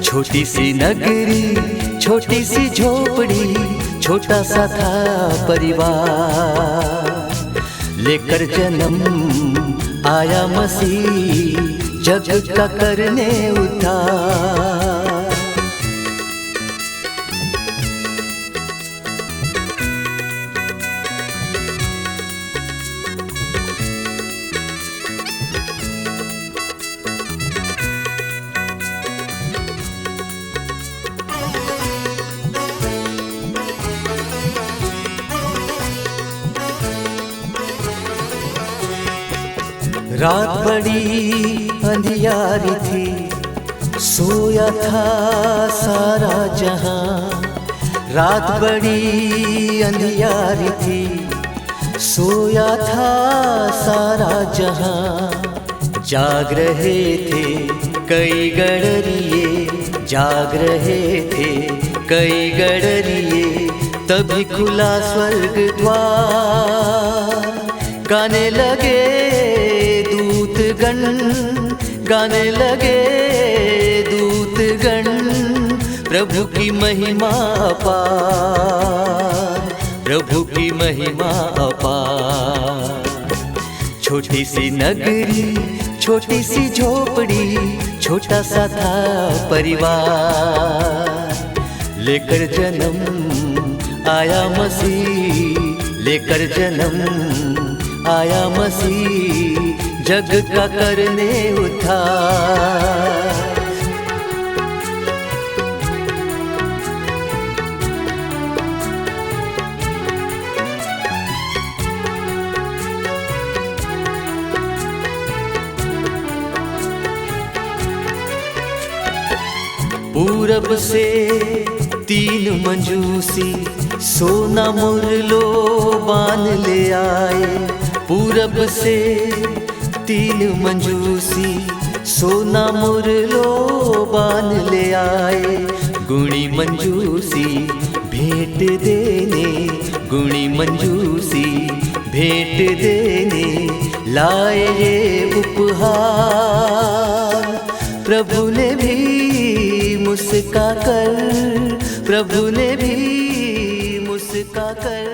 छोटी सी नगरी, छोटी सी झोपड़ी, छोटा सा था परिवार, लेकर जन्म आया मसीह, जग का करने उद्धार। रात बड़ी अंधियारी थी, सोया था सारा जहां, रात बड़ी अंधियारी थी, सोया था सारा जहां। जाग रहे थे कई गडरिये, जाग रहे थे कई गडरिये, तभी खुला स्वर्ग द्वार। गाने लगे दूतगण, गाने लगे दूतगण, प्रभु की महिमा अपार, प्रभु की महिमा अपार। छोटी सी नगरी, छोटी सी झोपड़ी, छोटा सा था परिवार। लेकर जन्म आया मसीह, लेकर जन्म आया मसीह, जग का करने उद्धार। पूरब से 3 मंजूसी, सोना मुरलो बान ले आए। पूरब से 3 मंजूसी, सोना मुरलो बान ले आए। गुणी मंजूसी भेंट देने, गुणी मंजूसी भेंट देने, लाए ये उपहार। प्रभु ने भी मुस्का कर, प्रभु ने भी मुस्का कर